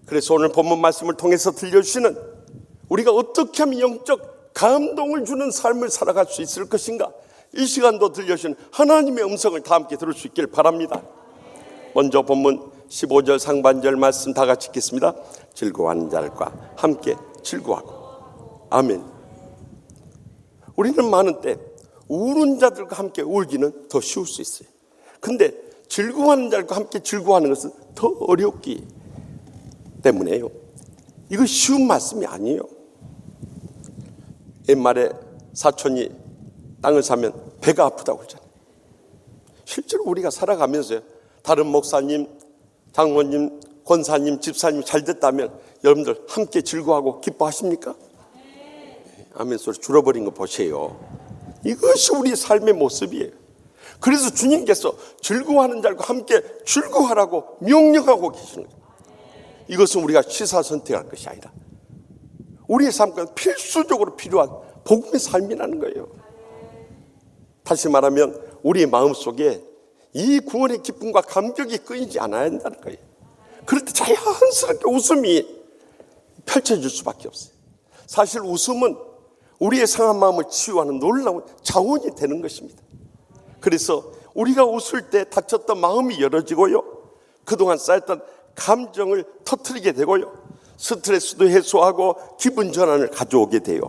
그래서 오늘 본문 말씀을 통해서 들려주시는 우리가 어떻게 하면 영적 감동을 주는 삶을 살아갈 수 있을 것인가, 이 시간도 들려주신 하나님의 음성을 다 함께 들을 수 있길 바랍니다. 먼저 본문 15절 상반절 말씀 다 같이 읽겠습니다. 즐거워하는 자들과 함께 즐거워하고. 아멘. 우리는 많은 때 우는 자들과 함께 울기는 더 쉬울 수 있어요. 근데 즐거워하는 자들과 함께 즐거워하는 것은 더 어렵기 때문에요. 이거 쉬운 말씀이 아니에요. 옛말에 사촌이 땅을 사면 배가 아프다고 그러잖아요. 실제로 우리가 살아가면서요, 다른 목사님, 장로님, 권사님, 집사님 잘 됐다면 여러분들 함께 즐거워하고 기뻐하십니까? 아멘 소리 줄어버린 거 보세요. 이것이 우리 삶의 모습이에요. 그래서 주님께서 즐거워하는 자들과 함께 즐거워하라고 명령하고 계시는 거예요. 이것은 우리가 취사선택할 것이 아니라 우리의 삶과 필수적으로 필요한 복음의 삶이라는 거예요. 다시 말하면 우리의 마음속에 이 구원의 기쁨과 감격이 끊이지 않아야 한다는 거예요. 그럴 때 자연스럽게 웃음이 펼쳐질 수밖에 없어요. 사실 웃음은 우리의 상한 마음을 치유하는 놀라운 자원이 되는 것입니다. 그래서 우리가 웃을 때 닫혔던 마음이 열어지고요, 그동안 쌓였던 감정을 터뜨리게 되고요, 스트레스도 해소하고 기분 전환을 가져오게 돼요.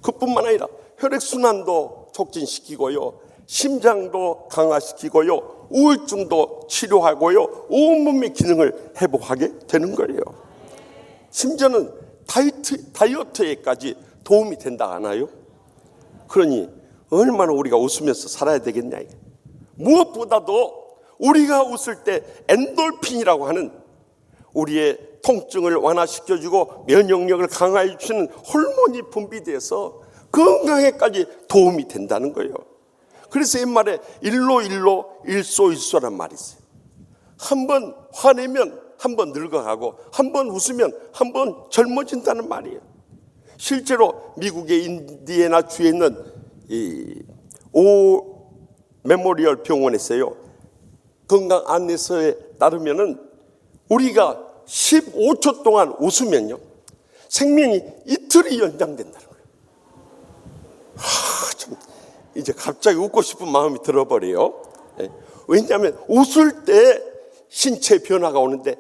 그뿐만 아니라 혈액순환도 촉진시키고요, 심장도 강화시키고요, 우울증도 치료하고요, 온몸의 기능을 회복하게 되는 거예요. 심지어는 다이어트에까지 도움이 된다 하나요? 그러니 얼마나 우리가 웃으면서 살아야 되겠냐. 무엇보다도 우리가 웃을 때 엔돌핀이라고 하는 우리의 통증을 완화시켜주고 면역력을 강화해 주는 호르몬이 분비돼서 건강에까지 도움이 된다는 거예요. 그래서 옛말에 일소일소란 말이 있어요. 한 번 화내면 한 번 늙어가고 한 번 웃으면 한 번 젊어진다는 말이에요. 실제로 미국의 인디애나 주에 있는 오 메모리얼 병원에서요, 건강 안내서에 따르면은 우리가 15초 동안 웃으면요, 생명이 이틀이 연장된다는 거예요. 참 이제 갑자기 웃고 싶은 마음이 들어버려요. 왜냐하면 웃을 때 신체 변화가 오는데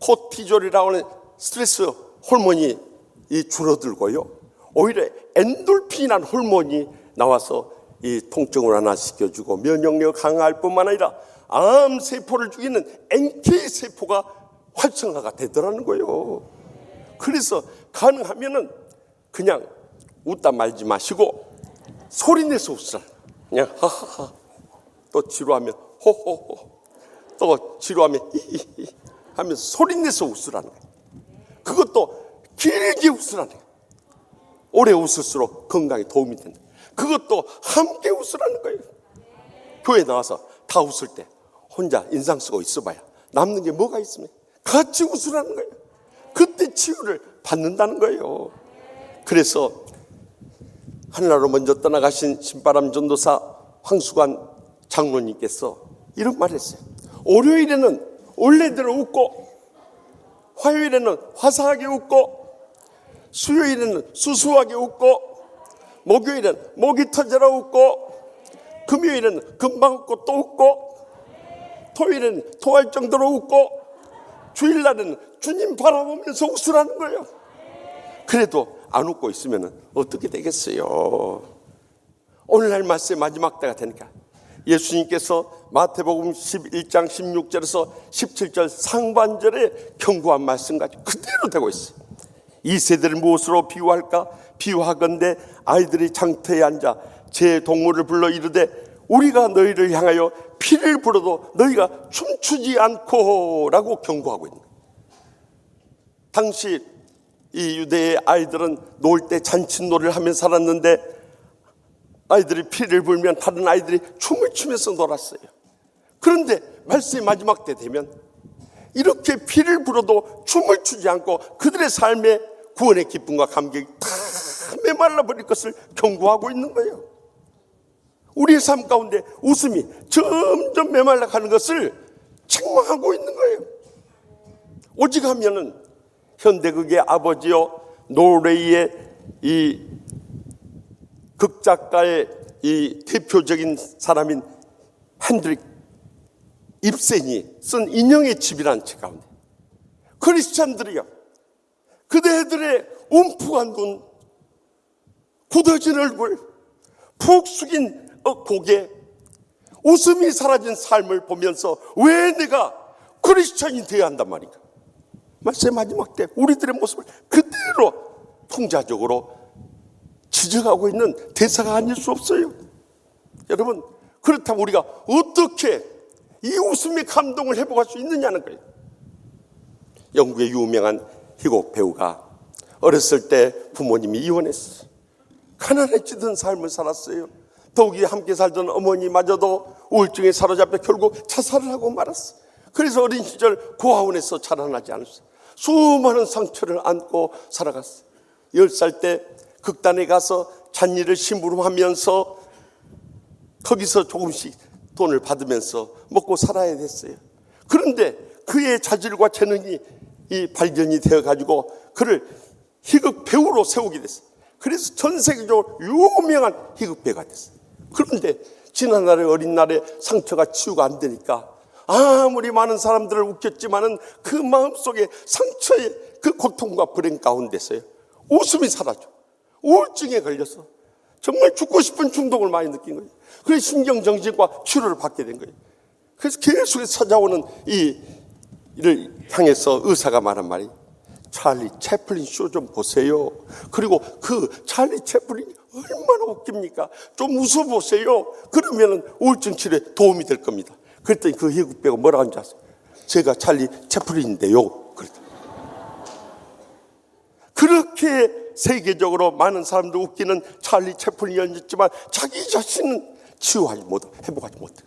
코티졸이라고 하는 스트레스 호르몬이 줄어들고요, 오히려 엔돌핀이라는 호르몬이 나와서 이 통증을 완화시켜주고 면역력을 강화할 뿐만 아니라 암세포를 죽이는 NK세포가 활성화가 되더라는 거예요. 그래서 가능하면은 그냥 웃다 말지 마시고 소리 내서 웃으라. 그냥 하하하, 또 지루하면 호호호, 또 지루하면 히히히 하면서 소리 내서 웃으라는 거예요. 그것도 길게 웃으라는 거예요. 오래 웃을수록 건강에 도움이 된다. 그것도 함께 웃으라는 거예요. 교회 나와서 다 웃을 때 혼자 인상 쓰고 있어봐야 남는 게 뭐가 있으면 같이 웃으라는 거예요. 그때 치유를 받는다는 거예요. 그래서 하늘나라로 먼저 떠나가신 신바람 전도사 황수관 장로님께서 이런 말을 했어요. 월요일에는 원래대로 웃고, 화요일에는 화사하게 웃고, 수요일에는 수수하게 웃고, 목요일은 목이 터져라 웃고, 금요일은 금방 웃고 또 웃고, 토요일은 토할 정도로 웃고, 주일날은 주님 바라보면서 웃으라는 거예요. 그래도 안 웃고 있으면 어떻게 되겠어요? 오늘날 말씀의 마지막 때가 되니까 예수님께서 마태복음 11장 16절에서 17절 상반절에 경고한 말씀까지 그대로 되고 있어요. 이 세대를 무엇으로 비유할까? 비유하건대 아이들이 장터에 앉아 제 동물을 불러 이르되 우리가 너희를 향하여 피를 불어도 너희가 춤추지 않고 라고 경고하고 있는 거예요. 당시 이 유대의 아이들은 놀 때 잔칫놀이를 하며 살았는데 아이들이 피를 불면 다른 아이들이 춤을 추면서 놀았어요. 그런데 말씀의 마지막 때 되면 이렇게 피를 불어도 춤을 추지 않고 그들의 삶의 구원의 기쁨과 감격이 다 메말라 버릴 것을 경고하고 있는 거예요. 우리의 삶 가운데 웃음이 점점 메말라 가는 것을 책망하고 있는 거예요. 오직 하면은 현대극의 아버지요 노르웨이의 이 극작가의 이 대표적인 사람인 핸드릭 입센이 쓴 인형의 집이라는 책 가운데 크리스찬들이요 그대들의 움푹한 눈, 굳어진 얼굴, 푹 숙인 고개, 웃음이 사라진 삶을 보면서 왜 내가 크리스찬이 되어야 한단 말인가? 말씀의 마지막 때 우리들의 모습을 그대로 통자적으로 지적하고 있는 대사가 아닐 수 없어요. 여러분, 그렇다면 우리가 어떻게 이 웃음의 감동을 회복할 수 있느냐는 거예요. 영국의 유명한 희곡 배우가 어렸을 때 부모님이 이혼했어요. 가난해지던 삶을 살았어요. 더욱이 함께 살던 어머니마저도 우울증에 사로잡혀 결국 자살을 하고 말았어요. 그래서 어린 시절 고아원에서 자라나지 않았어요. 수많은 상처를 안고 살아갔어요. 10살 때 극단에 가서 잔일을 심부름하면서 거기서 조금씩 돈을 받으면서 먹고 살아야 됐어요. 그런데 그의 자질과 재능이 발견이 되어가지고 그를 희극 배우로 세우게 됐어요. 그래서 전 세계적으로 유명한 희극 배우가 됐어요. 그런데 지난날의 어린 날에 상처가 치유가 안 되니까 아무리 많은 사람들을 웃겼지만은 그 마음속에 상처의 그 고통과 불행 가운데서요 웃음이 사라져 우울증에 걸려서 정말 죽고 싶은 충동을 많이 느낀 거예요. 그래서 신경정신과 치료를 받게 된 거예요. 그래서 계속 찾아오는 이를 향해서 의사가 말한 말이 찰리 채플린 쇼 좀 보세요. 그리고 그 찰리 채플린이 얼마나 웃깁니까? 좀 웃어보세요. 그러면 우울증 치료에 도움이 될 겁니다. 그랬더니 그 희극 배우가 뭐라고 하는지 아세요? 제가 찰리 채플린인데요. 그랬더니 그렇게 세계적으로 많은 사람들 웃기는 찰리 채플린이었지만 자기 자신은 치유하지 못하고 회복하지 못해요.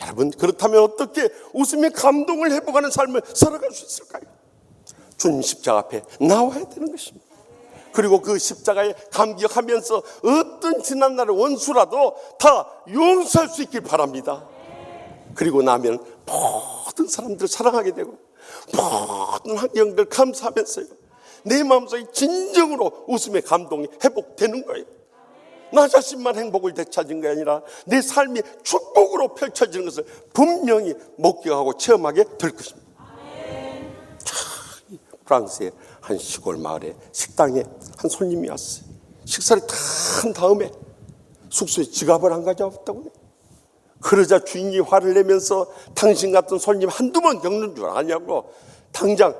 여러분, 그렇다면 어떻게 웃음의 감동을 회복하는 삶을 살아갈 수 있을까요? 주님 십자가 앞에 나와야 되는 것입니다. 그리고 그 십자가에 감격하면서 어떤 지난날의 원수라도 다 용서할 수 있길 바랍니다. 그리고 나면 모든 사람들을 사랑하게 되고 모든 환경들 감사하면서요 내 마음속에 진정으로 웃음의 감동이 회복되는 거예요. 나 자신만 행복을 되찾은 게 아니라 내 삶이 축복으로 펼쳐지는 것을 분명히 목격하고 체험하게 될 것입니다. 프랑스의 한 시골 마을에 식당에 한 손님이 왔어요. 식사를 다 한 다음에 숙소에 지갑을 안 가져왔다고 해요. 그러자 주인이 화를 내면서 당신 같은 손님 한두 번 겪는 줄 아냐고 당장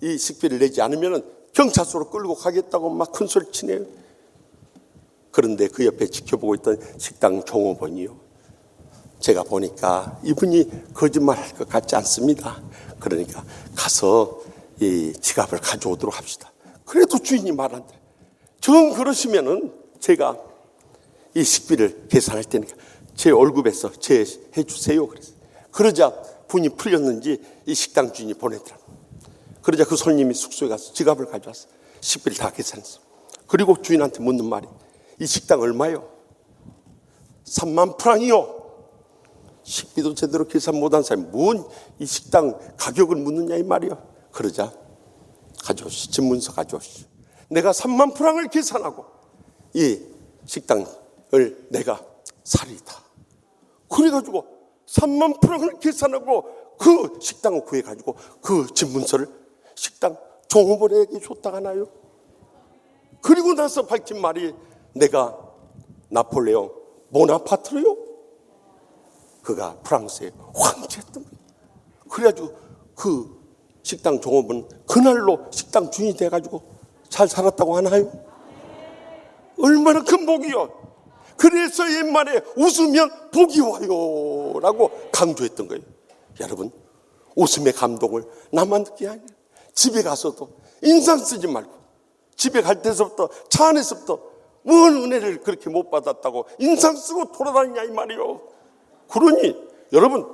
이 식비를 내지 않으면 경찰서로 끌고 가겠다고 막 큰 소리 치네요. 그런데 그 옆에 지켜보고 있던 식당 종업원이요. 제가 보니까 이분이 거짓말할 것 같지 않습니다. 그러니까 가서 이 지갑을 가져오도록 합시다. 그래도 주인이 말한대. 정 그러시면은 제가 이 식비를 계산할 테니까 제 월급에서 제해 주세요. 그랬어요. 그러자 분이 풀렸는지 이 식당 주인이 보내더라. 그러자 그 손님이 숙소에 가서 지갑을 가져왔어. 식비를 다 계산했어. 그리고 주인한테 묻는 말이 이 식당 얼마요? 3만 프랑이요. 식비도 제대로 계산 못한 사람이 뭔 이 식당 가격을 묻느냐 이 말이요. 그러자 가져오시오. 집문서 가져오시오. 내가 3만 프랑을 계산하고 이 식당을 내가 사리다. 그래가지고 3만 프랑을 계산하고 그 식당을 구해가지고 그 집문서를 식당 종업원에게 줬다가 나요. 그리고 나서 밝힌 말이 내가 나폴레옹 보나파트로요. 그가 프랑스의 황제였던 거예요. 그래가지고 그 식당 종업은 그날로 식당 주인이 돼가지고 잘 살았다고 하나요? 얼마나 큰 복이요. 그래서 옛말에 웃으면 복이 와요 라고 강조했던 거예요. 여러분, 웃음의 감동을 나만 느끼게 아니에요. 집에 가서도 인상 쓰지 말고, 집에 갈 때서부터, 차 안에서부터 뭔 은혜를 그렇게 못 받았다고 인상 쓰고 돌아다니냐 이 말이요. 그러니 여러분,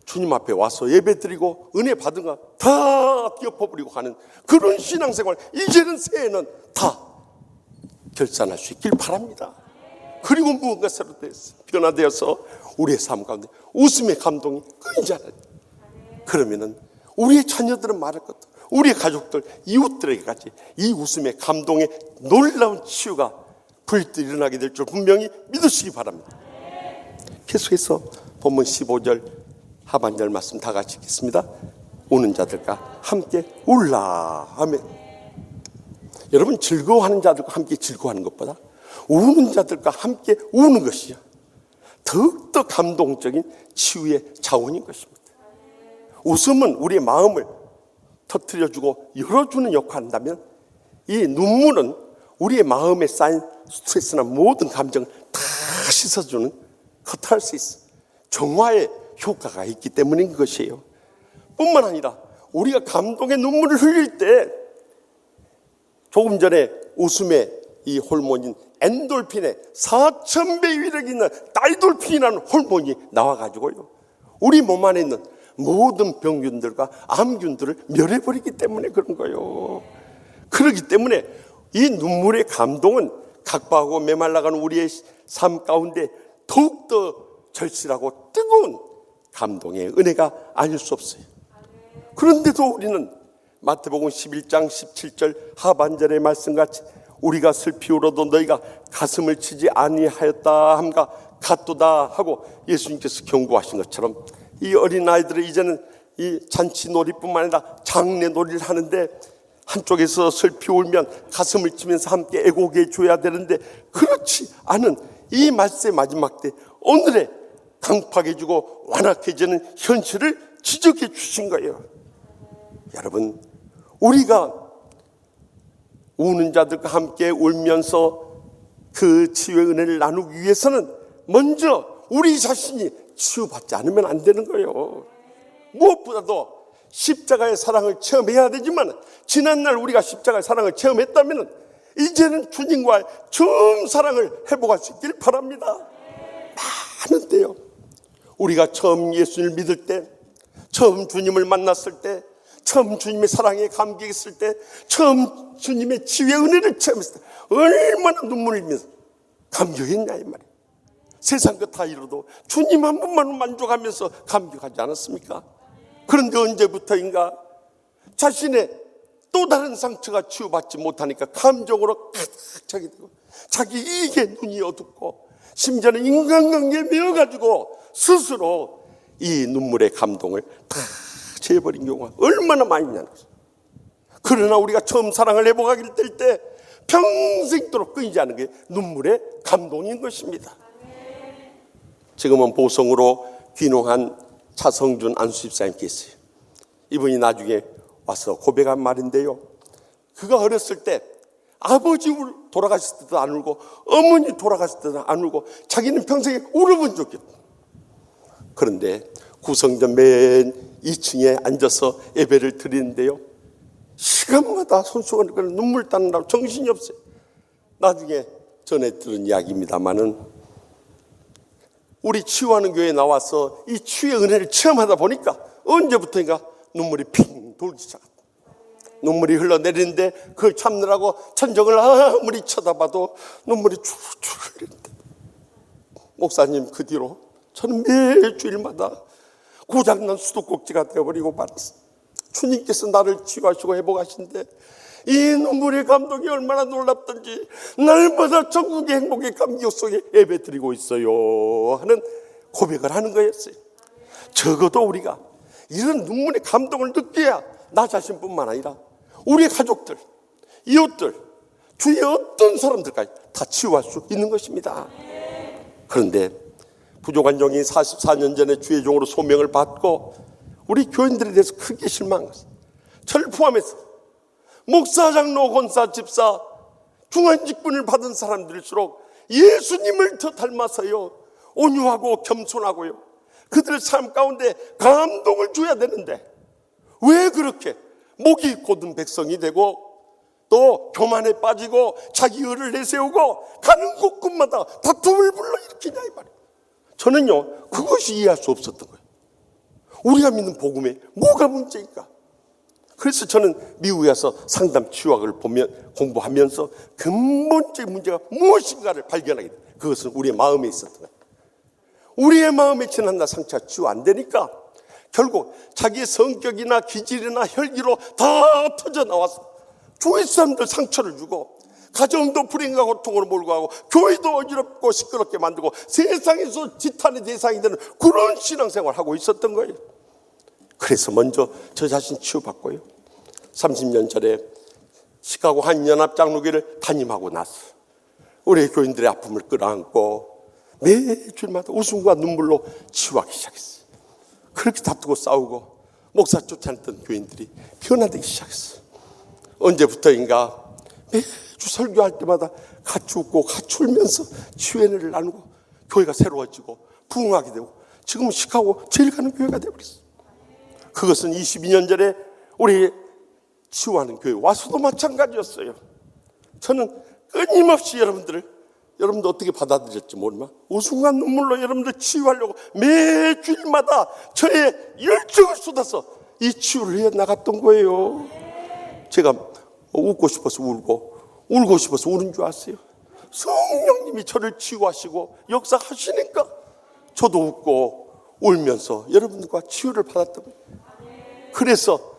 주님 앞에 와서 예배 드리고 은혜 받은 거 다 엎어버리고 가는 그런 신앙생활, 이제는 새해는 다 결산할 수 있길 바랍니다. 그리고 무언가 새로 변화되어서 우리의 삶 가운데 웃음의 감동이 끊이지 않아요. 그러면은 우리의 자녀들은 말할 것도, 우리의 가족들, 이웃들에게까지 이 웃음의 감동의 놀라운 치유가 불때 일어나게 될 줄 분명히 믿으시기 바랍니다. 계속해서 본문 15절 하반절 말씀 다 같이 읽겠습니다. 우는 자들과 함께 울라. 아멘. 여러분, 즐거워하는 자들과 함께 즐거워하는 것보다 우는 자들과 함께 우는 것이요, 더욱더 감동적인 치유의 자원인 것입니다. 웃음은 우리의 마음을 터뜨려주고 열어주는 역할을 한다면, 이 눈물은 우리의 마음에 쌓인 스트레스나 모든 감정을 다 씻어주는 카타르시스, 정화의 효과가 있기 때문인 것이에요. 뿐만 아니라 우리가 감동의 눈물을 흘릴 때 조금 전에 웃음의 이 호르몬인 엔돌핀의 4,000배 위력이 있는 다이돌핀이라는 호르몬이 나와가지고요, 우리 몸 안에 있는 모든 병균들과 암균들을 멸해버리기 때문에 그런 거예요. 그렇기 때문에 이 눈물의 감동은 각박하고 메말라가는 우리의 삶 가운데 더욱더 절실하고 뜨거운 감동의 은혜가 아닐 수 없어요. 그런데도 우리는 마태복음 11장 17절 하반절의 말씀같이 우리가 슬피 울어도 너희가 가슴을 치지 아니하였다 함과 같도다 하고 예수님께서 경고하신 것처럼, 이 어린아이들은 이제는 이 잔치 놀이뿐만 아니라 장례 놀이를 하는데, 한쪽에서 슬피 울면 가슴을 치면서 함께 애곡해 줘야 되는데, 그렇지 않은 이 말씀의 마지막 때 오늘의 강팍해지고 완악해지는 현실을 지적해 주신 거예요. 여러분, 우리가 우는 자들과 함께 울면서 그 치유의 은혜를 나누기 위해서는 먼저 우리 자신이 치유받지 않으면 안 되는 거예요. 무엇보다도 십자가의 사랑을 체험해야 되지만, 지난날 우리가 십자가의 사랑을 체험했다면 이제는 주님과의 처음 사랑을 회복할 수 있길 바랍니다. 많은데요, 우리가 처음 예수님을 믿을 때, 처음 주님을 만났을 때, 처음 주님의 사랑에 감격했을 때, 처음 주님의 치유의 은혜를 체험했을 때 얼마나 눈물을 흘리면서 감격했냐 이 말이에요. 세상 것 다 이뤄도 주님 한 분만 만족하면서 감격하지 않았습니까? 그런데 언제부터인가 자신의 또 다른 상처가 치유받지 못하니까 감정으로 가득 차게 되고, 자기 이익에 눈이 어둡고, 심지어는 인간관계에 매여가지고 스스로 이 눈물의 감동을 다 재버린 경우가 얼마나 많이 있냐는 거죠. 그러나 우리가 처음 사랑을 회복하게 될 때 평생도록 끊이지 않은 게 눈물의 감동인 것입니다. 지금은 보성으로 귀농한 차성준 안수집사님께 있어요. 이분이 나중에 와서 고백한 말인데요, 그가 어렸을 때 아버지 돌아가실 때도 안 울고 어머니 돌아가실 때도 안 울고 자기는 평생에 울어본 적이 없다. 그런데 구성전 맨 2층에 앉아서 예배를 드리는데요, 시간마다 손수건을 눈물 닦느라고 정신이 없어요. 나중에 전에 들은 이야기입니다마는, 우리 치유하는 교회에 나와서 이 치유의 은혜를 체험하다 보니까 언제부터인가 눈물이 핑 돌기 시작했다. 눈물이 흘러내리는데 그걸 참느라고 천정을 아무리 쳐다봐도 눈물이 줄줄 흘리는데, 목사님 그 뒤로 저는 매일 주일마다 고장난 수도꼭지가 되어버리고 말았어요. 주님께서 나를 치유하시고 회복하신데 이 눈물의 감동이 얼마나 놀랍던지 날마다 전국의 행복의 감격 속에 예배드리고 있어요 하는 고백을 하는 거였어요. 적어도 우리가 이런 눈물의 감동을 느껴야 나 자신뿐만 아니라 우리의 가족들, 이웃들, 주위의 어떤 사람들까지 다 치유할 수 있는 것입니다. 그런데 부족한 종이 44년 전에 주의 종으로 소명을 받고 우리 교인들에 대해서 크게 실망한 것입니다. 저를 포함해서 목사, 장로, 권사, 집사, 중한 직분을 받은 사람들일수록 예수님을 더 닮아서요, 온유하고 겸손하고요, 그들의 삶 가운데 감동을 줘야 되는데 왜 그렇게 목이 곧은 백성이 되고 또 교만에 빠지고 자기 의를 내세우고 가는 곳곳마다 다툼을 불러일으키냐 이 말이에요. 저는요, 그것이 이해할 수 없었던 거예요. 우리가 믿는 복음에 뭐가 문제인가? 그래서 저는 미국에 와서 상담 치유학을 공부하면서 근본적인 문제가 무엇인가를 발견하게 돼요. 그것은 우리의 마음에 있었던 거예요. 우리의 마음에 지난날 상처가 치유 안 되니까 결국 자기의 성격이나 기질이나 혈기로 다 터져 나와서 교회 사람들 상처를 주고 가정도 불행과 고통으로 몰고 가고 교회도 어지럽고 시끄럽게 만들고 세상에서 지탄의 대상이 되는 그런 신앙생활을 하고 있었던 거예요. 그래서 먼저 저 자신 치유받고요, 30년 전에 시카고 한연합장로교회를 담임하고 나서 우리 교인들의 아픔을 끌어안고 매주마다 웃음과 눈물로 치유하기 시작했어요. 그렇게 다투고 싸우고 목사 쫓아냈던 교인들이 변화되기 시작했어요. 언제부터인가 매주 설교할 때마다 같이 웃고 같이 울면서 치유회를 나누고 교회가 새로워지고 부흥하게 되고 지금은 시카고 제일 가는 교회가 되어버렸어요. 그것은 22년 전에 우리 치유하는 교회 와서도 마찬가지였어요. 저는 끊임없이 여러분들 어떻게 받아들였지 모르지만 웃음과 눈물로 여러분들 치유하려고 매주일마다 저의 열정을 쏟아서 이 치유를 해 나갔던 거예요. 제가 웃고 싶어서 울고 싶어서 우는 줄 아세요? 성령님이 저를 치유하시고 역사하시니까 저도 웃고 울면서 여러분들과 치유를 받았던 거예요. 그래서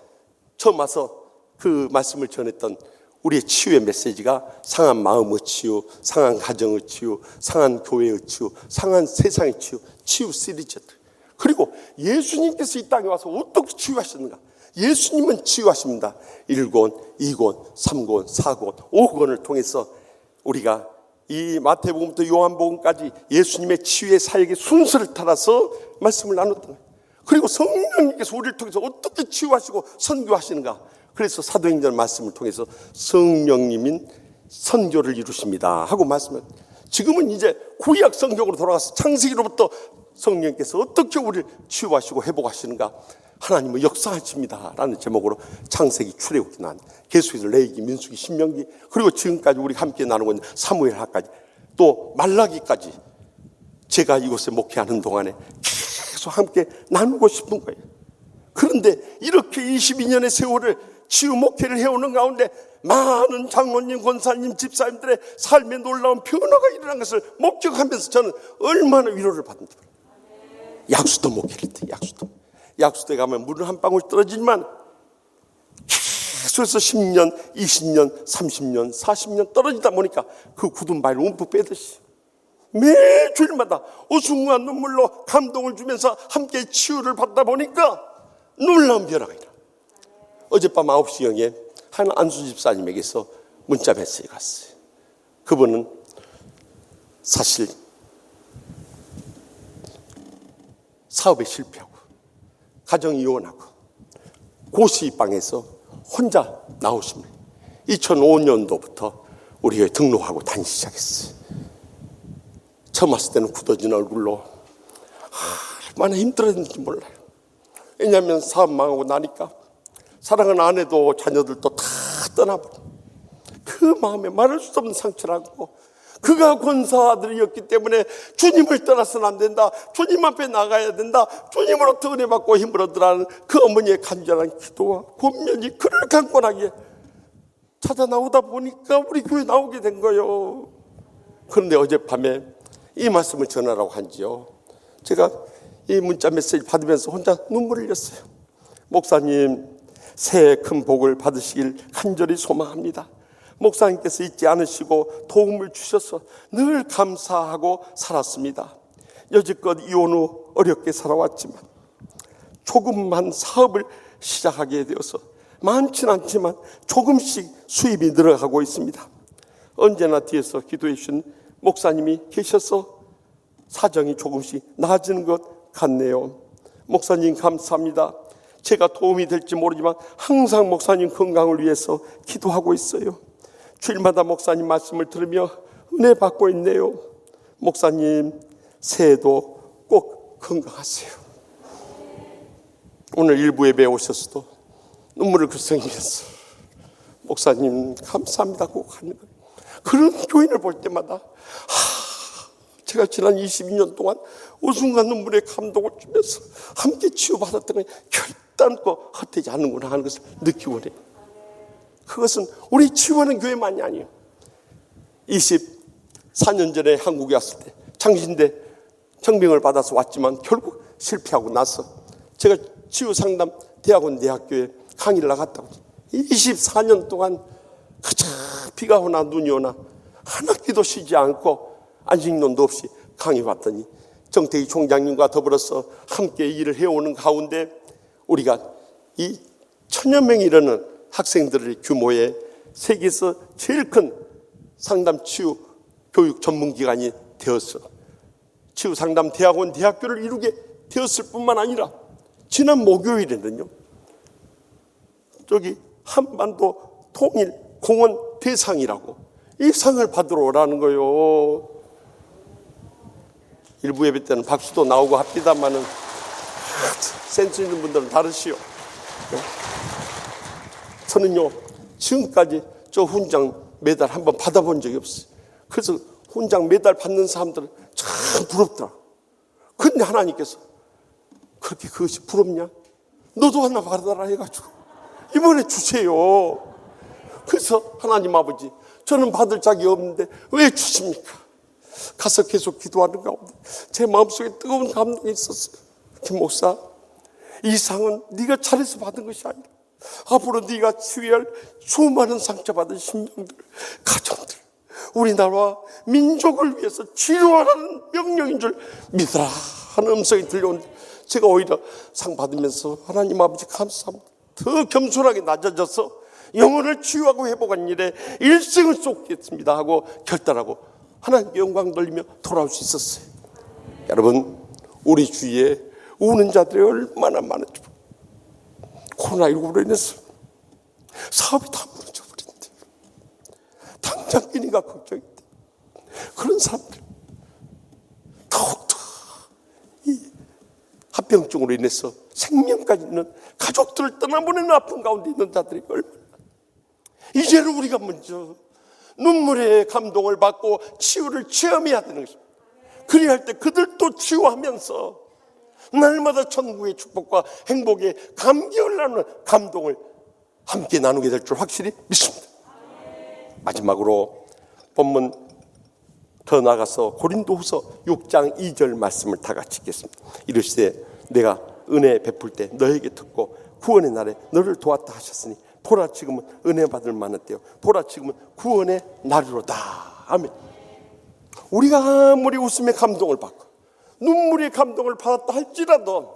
처음 와서 그 말씀을 전했던 우리의 치유의 메시지가 상한 마음의 치유, 상한 가정의 치유, 상한 교회의 치유, 상한 세상의 치유, 치유 시리즈들. 그리고 예수님께서 이 땅에 와서 어떻게 치유하셨는가? 예수님은 치유하십니다. 1권, 2권, 3권, 4권, 5권을 통해서 우리가 이 마태복음부터 요한복음까지 예수님의 치유의 사역의 순서를 따라서 말씀을 나눴던 거예요. 그리고 성령님께서 우리를 통해서 어떻게 치유하시고 선교하시는가? 그래서 사도행전 말씀을 통해서 성령님인 선교를 이루십니다 하고 말씀을. 지금은 이제 구약 성경으로 돌아가서 창세기로부터 성령님께서 어떻게 우리를 치유하시고 회복하시는가? 하나님은 역사하십니다 라는 제목으로 창세기, 출애굽기, 난 계수기서, 레위기, 민수기, 신명기, 그리고 지금까지 우리가 함께 나누고 있는 사무엘하까지 또 말라기까지 제가 이곳에 목회하는 동안에 계속 함께 나누고 싶은 거예요. 그런데 이렇게 22년의 세월을 치유 목회를 해오는 가운데 많은 장로님, 권사님, 집사님들의 삶에 놀라운 변화가 일어난 것을 목격하면서 저는 얼마나 위로를 받는지. 약수도 목회를 했대요. 약수도에 가면 물은 한 방울 떨어지지만 계속해서 10년, 20년, 30년, 40년 떨어지다 보니까 그 굳은 바위를 움푹 빼듯이 매주일마다 웃음과 눈물로 감동을 주면서 함께 치유를 받다 보니까 놀라운 변화가 일어나. 어젯밤 9시경에 한 안수 집사님에게서 문자 메시지가 왔어요. 그분은 사실 사업에 실패하고 가정 이혼하고 고시방에서 혼자 나오십니다. 2005년도부터 우리 교회 등록하고 다니기 시작했어요. 처음 왔을 때는 굳어진 얼굴로 얼마나 힘들었는지 몰라요. 왜냐하면 사업 망하고 나니까 사랑하는 아내도 자녀들도 다 떠나버려. 그 마음에 말할 수 없는 상처를 안고, 그가 권사 아들이었기 때문에 주님을 떠나서는 안 된다, 주님 앞에 나가야 된다, 주님으로부터 은혜 받고 힘을 얻으라는 그 어머니의 간절한 기도와 권면이 그를 강권하게 찾아 나오다 보니까 우리 교회 나오게 된 거예요. 그런데 어젯밤에 이 말씀을 전하라고 한지요, 제가 이 문자 메시지 받으면서 혼자 눈물을 흘렸어요. 목사님, 새해 큰 복을 받으시길 간절히 소망합니다. 목사님께서 잊지 않으시고 도움을 주셔서 늘 감사하고 살았습니다. 여지껏 이혼 후 어렵게 살아왔지만 조금만 사업을 시작하게 되어서 많진 않지만 조금씩 수입이 늘어가고 있습니다. 언제나 뒤에서 기도해 주신 목사님이 계셔서 사정이 조금씩 나아지는 것 같네요. 목사님 감사합니다. 제가 도움이 될지 모르지만 항상 목사님 건강을 위해서 기도하고 있어요. 주일마다 목사님 말씀을 들으며 은혜 받고 있네요. 목사님 새해도 꼭 건강하세요. 오늘 일부 예배에 오셨어도 눈물을 글썽이면서 목사님 감사합니다 꼭 하는 거예요. 그런 교인을 볼 때마다 제가 지난 22년 동안 웃음과 눈물의 감동을 주면서 함께 치유받았던 게 결단코 헛되지 않는구나 하는 것을 느끼고 그래요. 그것은 우리 치유하는 교회만이 아니에요. 24년 전에 한국에 왔을 때 장신대 청빙을 받아서 왔지만 결국 실패하고 나서 제가 치유상담 대학교에 강의를 나갔다고 24년 동안 가장 비가 오나 눈이 오나 한 학기도 쉬지 않고 안식년도 없이 강의 왔더니 정태희 총장님과 더불어서 함께 일을 해오는 가운데 우리가 이 1000여 명이 이르는 학생들의 규모의 세계에서 제일 큰 상담 치유 교육 전문기관이 되었어. 치유 상담 대학원 대학교를 이루게 되었을 뿐만 아니라 지난 목요일에는요, 저기 한반도 통일 공헌 대상이라고 이 상을 받으러 오라는 거예요. 일부 예배 때는 박수도 나오고 합니다만은 센스 있는 분들은 다르시오. 저는요 지금까지 저 훈장 메달 한번 받아본 적이 없어요. 그래서 훈장 메달 받는 사람들은 참 부럽더라. 근데 하나님께서 그렇게 그것이 부럽냐? 너도 하나 받아라 해가지고 이번에 주세요. 그래서 하나님 아버지, 저는 받을 자격이 없는데 왜 주십니까? 가서 계속 기도하는 가운데 제 마음속에 뜨거운 감동이 있었어요. 김 목사, 이 상은 네가 잘해서 받은 것이 아니라 앞으로 네가 치유할 수많은 상처받은 심령들, 가정들, 우리나라와 민족을 위해서 치료하라는 명령인 줄 믿어라 하는 음성이 들려오는데 제가 오히려 상 받으면서 하나님 아버지 감사합니다. 더 겸손하게 낮아져서 영혼을 치유하고 회복한 일에 일생을 쏟겠습니다 하고 결단하고 하나님께 영광 돌리며 돌아올 수 있었어요. 여러분, 우리 주위에 우는 자들이 얼마나 많은지. 코로나19로 인해서 사업이 다 무너져버린대. 당장 끼니가 걱정이 돼. 그런 사람들 더욱더 이 합병증으로 인해서 생명까지 있는 가족들을 떠나보내는 아픈 가운데 있는 자들이 얼마나. 이제는 우리가 먼저 눈물의 감동을 받고 치유를 체험해야 되는 것입니다. 그래야 할 때 그들도 치유하면서 날마다 천국의 축복과 행복의 감격을 나누는 감동을 함께 나누게 될 줄 확실히 믿습니다. 마지막으로 본문 더 나가서 고린도후서 6장 2절 말씀을 다 같이 읽겠습니다. 이르시되 내가 은혜 베풀 때 너에게 듣고 구원의 날에 너를 도왔다 하셨으니 보라 지금은 은혜 받을 만한 때요 보라 지금은 구원의 날이로다. 아멘. 우리가 아무리 웃음의 감동을 받고 눈물의 감동을 받았다 할지라도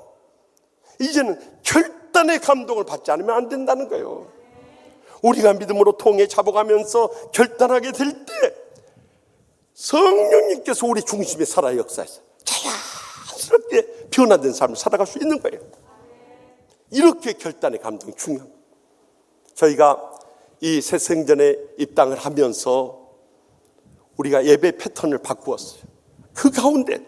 이제는 결단의 감동을 받지 않으면 안 된다는 거예요. 우리가 믿음으로 통해 잡아가면서 결단하게 될 때 성령님께서 우리 중심에 살아 역사해서 자연스럽게 변화된 삶을 살아갈 수 있는 거예요. 이렇게 결단의 감동이 중요합니다. 저희가 이 새생전에 입당을 하면서 우리가 예배 패턴을 바꾸었어요. 그 가운데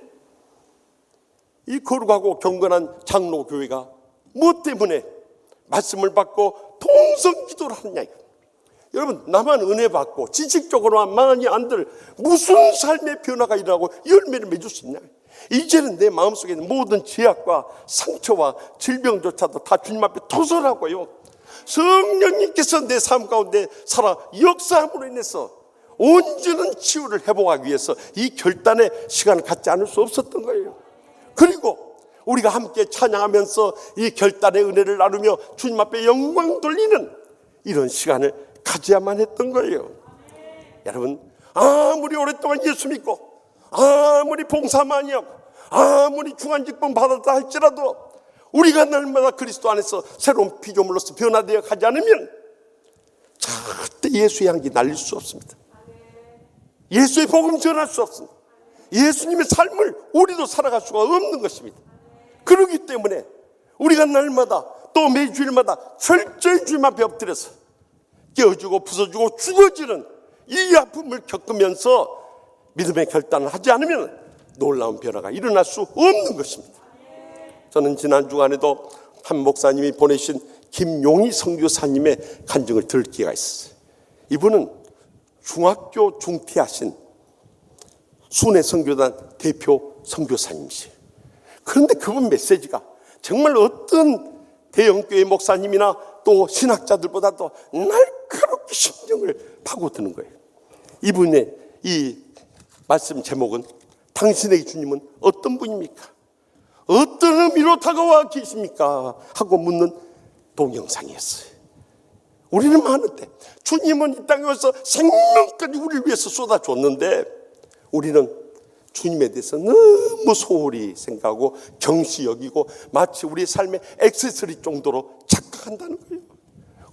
이 거룩하고 경건한 장로교회가 무엇 때문에 말씀을 받고 통성 기도를 하느냐. 여러분, 나만 은혜 받고 지식적으로만이 안 들 무슨 삶의 변화가 일어나고 열매를 맺을 수 있냐. 이제는 내 마음속에 있는 모든 죄악과 상처와 질병조차도 다 주님 앞에 토설하고요, 성령님께서 내 삶 가운데 살아 역사함으로 인해서 온전한 치유를 회복하기 위해서 이 결단의 시간을 갖지 않을 수 없었던 거예요. 그리고 우리가 함께 찬양하면서 이 결단의 은혜를 나누며 주님 앞에 영광 돌리는 이런 시간을 가져야만 했던 거예요. 여러분, 아무리 오랫동안 예수 믿고 아무리 봉사 많이 하고 아무리 중환직분 받았다 할지라도 우리가 날마다 그리스도 안에서 새로운 피조물로서 변화되어 가지 않으면 절대 예수의 향기 날릴 수 없습니다. 예수의 복음 전할 수 없습니다. 예수님의 삶을 우리도 살아갈 수가 없는 것입니다. 그렇기 때문에 우리가 날마다 또 매주일마다 철저히 주님 앞에 엎드려서 깨어지고 부서지고 죽어지는 이 아픔을 겪으면서 믿음의 결단을 하지 않으면 놀라운 변화가 일어날 수 없는 것입니다. 저는 지난 주간에도 한 목사님이 보내신 김용희 선교사님의 간증을 들을 기회가 있었어요. 이분은 중학교 중퇴하신 순회 선교단 대표 선교사님이세요. 그런데 그분 메시지가 정말 어떤 대형교회 목사님이나 또 신학자들보다도 날카롭게 심령을 파고드는 거예요. 이분의 이 말씀 제목은 당신의 주님은 어떤 분입니까? 어떤 의미로 다가와 계십니까? 하고 묻는 동영상이었어요. 우리는 많은데 주님은 이 땅에 와서 생명까지 우리를 위해서 쏟아줬는데 우리는 주님에 대해서 너무 소홀히 생각하고 경시 여기고 마치 우리의 삶의 액세서리 정도로 착각한다는 거예요.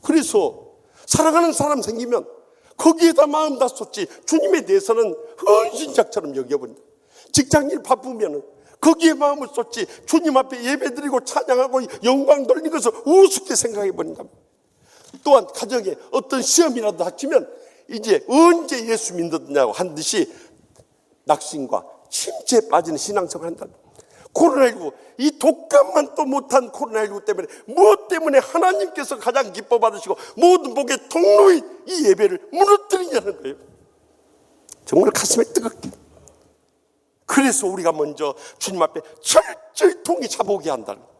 그래서 사랑하는 사람 생기면 거기에다 마음 다 쏟지 주님에 대해서는 헌신작처럼 여겨버린다. 직장일 바쁘면 거기에 마음을 쏟지 주님 앞에 예배드리고 찬양하고 영광 돌리는 것을 우습게 생각해버린다. 또한 가정에 어떤 시험이라도 닥치면 이제 언제 예수 믿느냐고 한 듯이 낙심과 침체에 빠지는 신앙생활을 한다. 코로나19 이 독감만 또 못한 코로나19 때문에 무엇 때문에 하나님께서 가장 기뻐 받으시고 모든 복의 통로인 이 예배를 무너뜨리냐는 거예요. 정말 가슴에 뜨겁게. 그래서 우리가 먼저 주님 앞에 철저히 통이 차보게 한다는 거예요.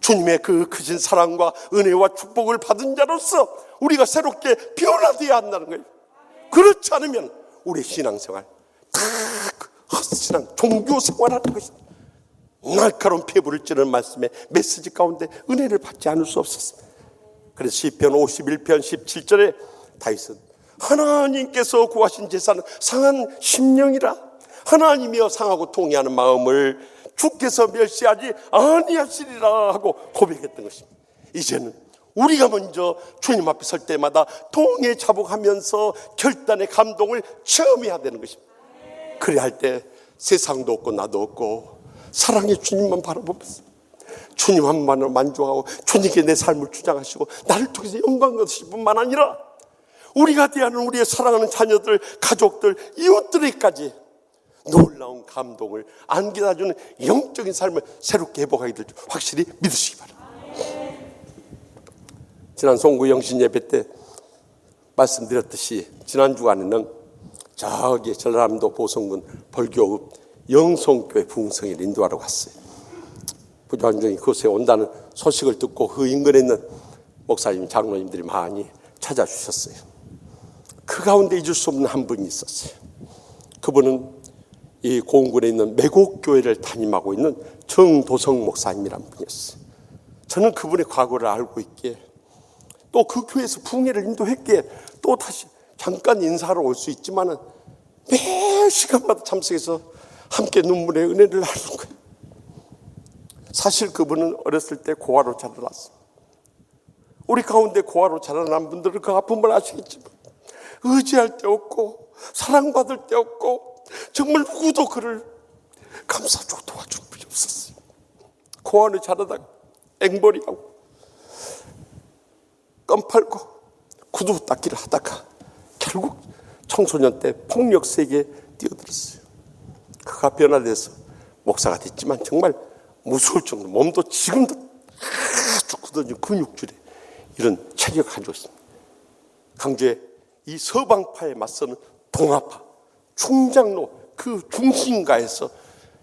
주님의 그 크신 사랑과 은혜와 축복을 받은 자로서 우리가 새롭게 변화되어야 한다는 거예요. 그렇지 않으면 우리의 신앙생활 다 헛신앙 종교 생활하는 것이다. 날카로운 폐부를 찌르는 말씀의 메시지 가운데 은혜를 받지 않을 수 없었습니다. 그래서 시편 51편 17절에 다윗은 하나님께서 구하신 제사는 상한 심령이라 하나님이여 상하고 통회하는 마음을 주께서 멸시하지 아니하시리라 하고 고백했던 것입니다. 이제는 우리가 먼저 주님 앞에 설 때마다 통에 자복하면서 결단의 감동을 체험해야 되는 것입니다. 그래야 할 때 세상도 없고 나도 없고 사랑의 주님만 바라보면서 주님 한 번만으로 만족하고 주님께 내 삶을 주장하시고 나를 통해서 영광 얻으실 뿐만 아니라 우리가 대하는 우리의 사랑하는 자녀들, 가족들, 이웃들에게까지 놀라운 감동을 안겨다주는 영적인 삶을 새롭게 회복하게 될 줄 확실히 믿으시기 바랍니다. 지난 송구 영신 예배 때 말씀드렸듯이 지난 주간에는 저기 전라남도 보성군 벌교읍 영성교회 부흥성에 인도하러 갔어요. 부장중이 그곳에 온다는 소식을 듣고 그 인근에 있는 목사님, 장로님들이 많이 찾아주셨어요. 그 가운데 잊을 수 없는 한 분이 있었어요. 그분은 이 고흥군에 있는 매곡교회를 담임하고 있는 정도성 목사님이라는 분이었어요. 저는 그분의 과거를 알고 있기에 또 그 교회에서 부흥회를 인도했기에 또 다시 잠깐 인사하러 올 수 있지만은 매 시간마다 참석해서 함께 눈물의 은혜를 나누는 거예요. 사실 그분은 어렸을 때 고아로 자라났습니다. 우리 가운데 고아로 자라난 분들은 그 아픔을 아시겠지만 의지할 데 없고 사랑받을 데 없고 정말 누구도 그를 감싸주고 도와주는 분이 없었어요. 고아로 자라다가 앵벌이하고 껌 팔고 구두 닦기를 하다가 결국 청소년 때 폭력 세계에 뛰어들었어요. 그가 변화돼서 목사가 됐지만 정말 무서울 정도로 몸도 지금도 아주 굳어진 근육줄에 이런 체격을 가지고 있습니다. 강주의 이 서방파에 맞서는 동아파 충장로 그 중심가에서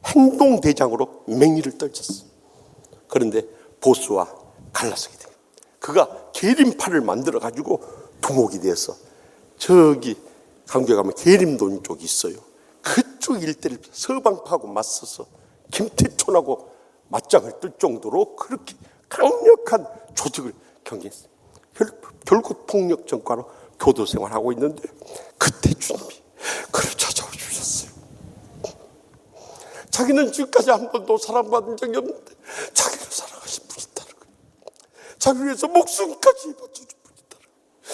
행동대장으로 맹위를 떨쳤어요. 그런데 보수와 갈라서게 돼요. 그가 계림파를 만들어 가지고 두목이 돼서 저기 강주에 가면 계림돈 쪽이 있어요. 그쪽 일대를 서방파하고 맞서서 김태촌하고 맞짱을 뜰 정도로 그렇게 강력한 조직을 경계했어요. 결국 폭력 전과로 교도 생활하고 있는데 그때 주님이 그를 찾아와 주셨어요. 자기는 지금까지 한 번도 사랑받은 적이 없는데 자기를 사랑하신 분이 있다는 거예요. 자기를 위해서 목숨까지 바쳐준 분이 있다는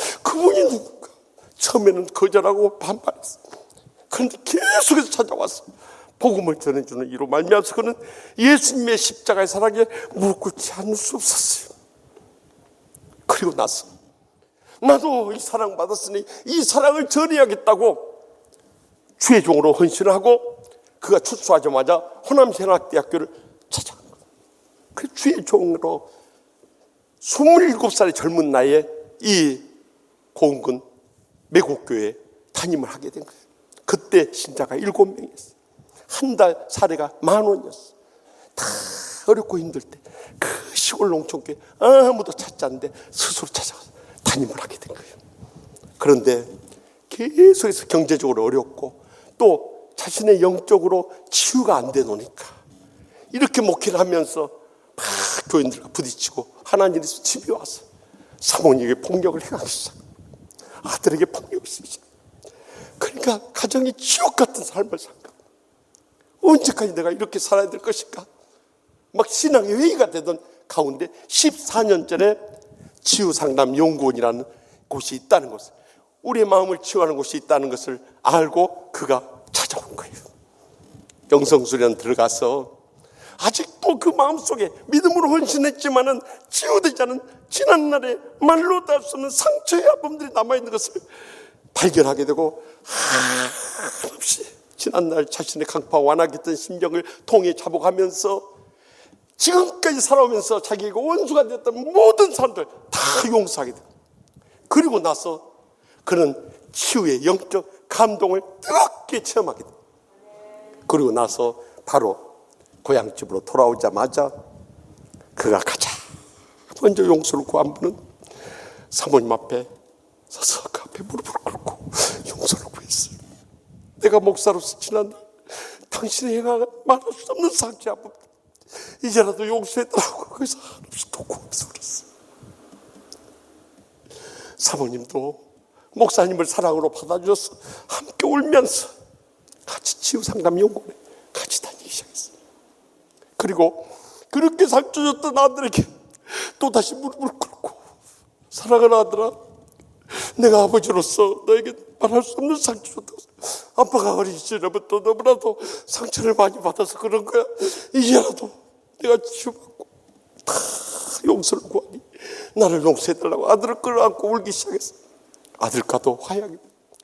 거예요. 그분이 누군가? 처음에는 거절하고 반발했어요. 그런데 계속해서 찾아왔어. 복음을 전해주는 이로 말미암아서 그는 예수님의 십자가의 사랑에 무릎 꿇지 않을 수 없었어요. 그리고 나서 나도 이 사랑 받았으니 이 사랑을 전해야겠다고 주의 종으로 헌신을 하고 그가 출소하자마자 호남신학대학교를 찾아간 거예요. 그 주의 종으로 27살의 젊은 나이에 이 고은군 매곡교회에 담임을 하게 된 거예요. 그때 신자가 7명이었어요. 한 달 사례가 10,000원이었어. 다 어렵고 힘들 때 그 시골 농촌교회 아무도 찾지 않는데 스스로 찾아가서 담임을 하게 된 거예요. 그런데 계속해서 경제적으로 어렵고 또 자신의 영적으로 치유가 안 되노니까 이렇게 목회를 하면서 막 교인들과 부딪히고 하나님께서 집에 와서 사모님에게 폭력을 행하기 시작, 아들에게 폭력을 쓰기 시작. 그러니까 가정이 지옥 같은 삶을 산 거야. 언제까지 내가 이렇게 살아야 될 것인가? 막 신앙의 회의가 되던 가운데 14년 전에 치유상담연구원이라는 곳이 있다는 것을, 우리의 마음을 치유하는 곳이 있다는 것을 알고 그가 찾아온 거예요. 영성수련 들어가서 아직도 그 마음속에 믿음으로 헌신했지만은 치유되지 않은 지난날의 말로 다 할 수 없는 상처의 아픔들이 남아있는 것을 발견하게 되고 한없이 지난날 자신의 강파 완악했던 심정을 통해 자복하면서 지금까지 살아오면서 자기가 원수가 됐던 모든 사람들 다 용서하게 돼요. 그리고 나서 그는 치유의 영적 감동을 뜨겁게 체험하게 돼요. 그리고 나서 바로 고향집으로 돌아오자마자 그가 가장 먼저 용서를 구한 분은 사모님 앞에 서서 그 앞에 무릎을 꿇고 용서를 구했어요. 내가 목사로서 지난날 당신의 행한 말할 수 없는 상처 아픔 이제라도 용서해달라고 거기서 한없이 도구하면서 울었어요. 사모님도 목사님을 사랑으로 받아주셔서 함께 울면서 같이 치유상담연구원에 같이 다니기 시작했어요. 그리고 그렇게 상처 줬던 아들에게 또다시 무릎을 꿇고 사랑하는 아들아, 내가 아버지로서 너에게 말할 수 없는 상처 줬다고. 아빠가 어린 시절부터 너무나도 상처를 많이 받아서 그런 거야. 이제라도 내가 치유받고 다 용서를 구하니 나를 용서해달라고 아들을 끌어안고 울기 시작했어. 아들과도 화해하게.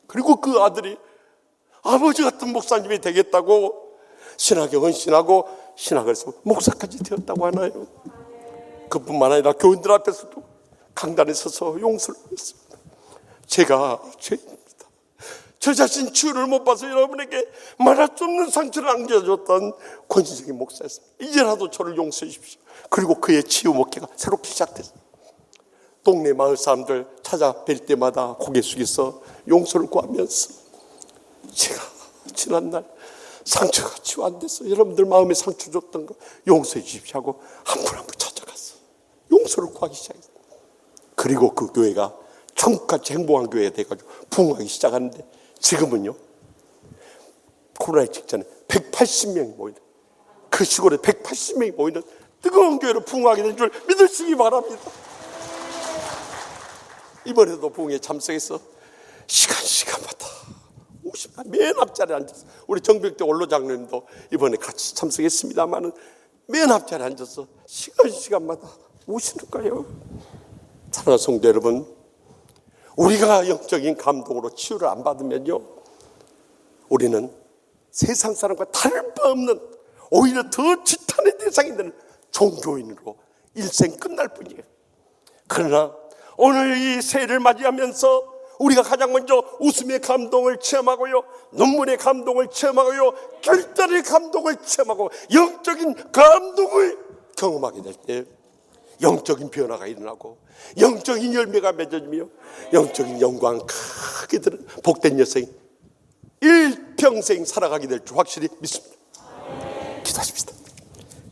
그리고 그 아들이 아버지 같은 목사님이 되겠다고 신학에 헌신하고 신학을 해서 목사까지 되었다고 하나요. 그뿐만 아니라 교인들 앞에서도 강단에 서서 용서를 했습니다. 제가 죄인입니다. 저 자신 치유를 못 봐서 여러분에게 말할 수 없는 상처를 안겨줬던 권신적인 목사였습니다. 이제라도 저를 용서해 주십시오. 그리고 그의 치유 목회가 새롭게 시작됐어요. 동네 마을 사람들 찾아뵐 때마다 고개 숙여서 용서를 구하면서 제가 지난날 상처가 치유 안 돼서 여러분들 마음에 상처 줬던 거 용서해 주십시오 하고 한 분 한 분 찾아갔어. 용서를 구하기 시작했어요. 그리고 그 교회가 천국같이 행복한 교회가 돼가지고 부흥하기 시작하는데 지금은요, 코로나 직전에 180명이 모이는, 그 시골에 180명이 모이는 뜨거운 교회로 부흥하게 된 줄 믿으시기 바랍니다. 이번에도 부흥에 참석해서 시간마다 50만 맨 앞자리에 앉아서, 우리 정백대 원로장님도 이번에 같이 참석했습니다만은 맨 앞자리에 앉아서 시간마다 오시는 거예요. 사랑하는 성도 여러분, 우리가 영적인 감동으로 치유를 안 받으면요, 우리는 세상 사람과 다를 바 없는, 오히려 더 지탄의 대상이 되는 종교인으로 일생 끝날 뿐이에요. 그러나 오늘 이 새해를 맞이하면서 우리가 가장 먼저 웃음의 감동을 체험하고요, 눈물의 감동을 체험하고요, 결단의 감동을 체험하고 영적인 감동을 경험하게 될 때 영적인 변화가 일어나고 영적인 열매가 맺어지며 영적인 영광 크게 드는 복된 여생 일평생 살아가게 될 줄 확실히 믿습니다. 기도하십시다.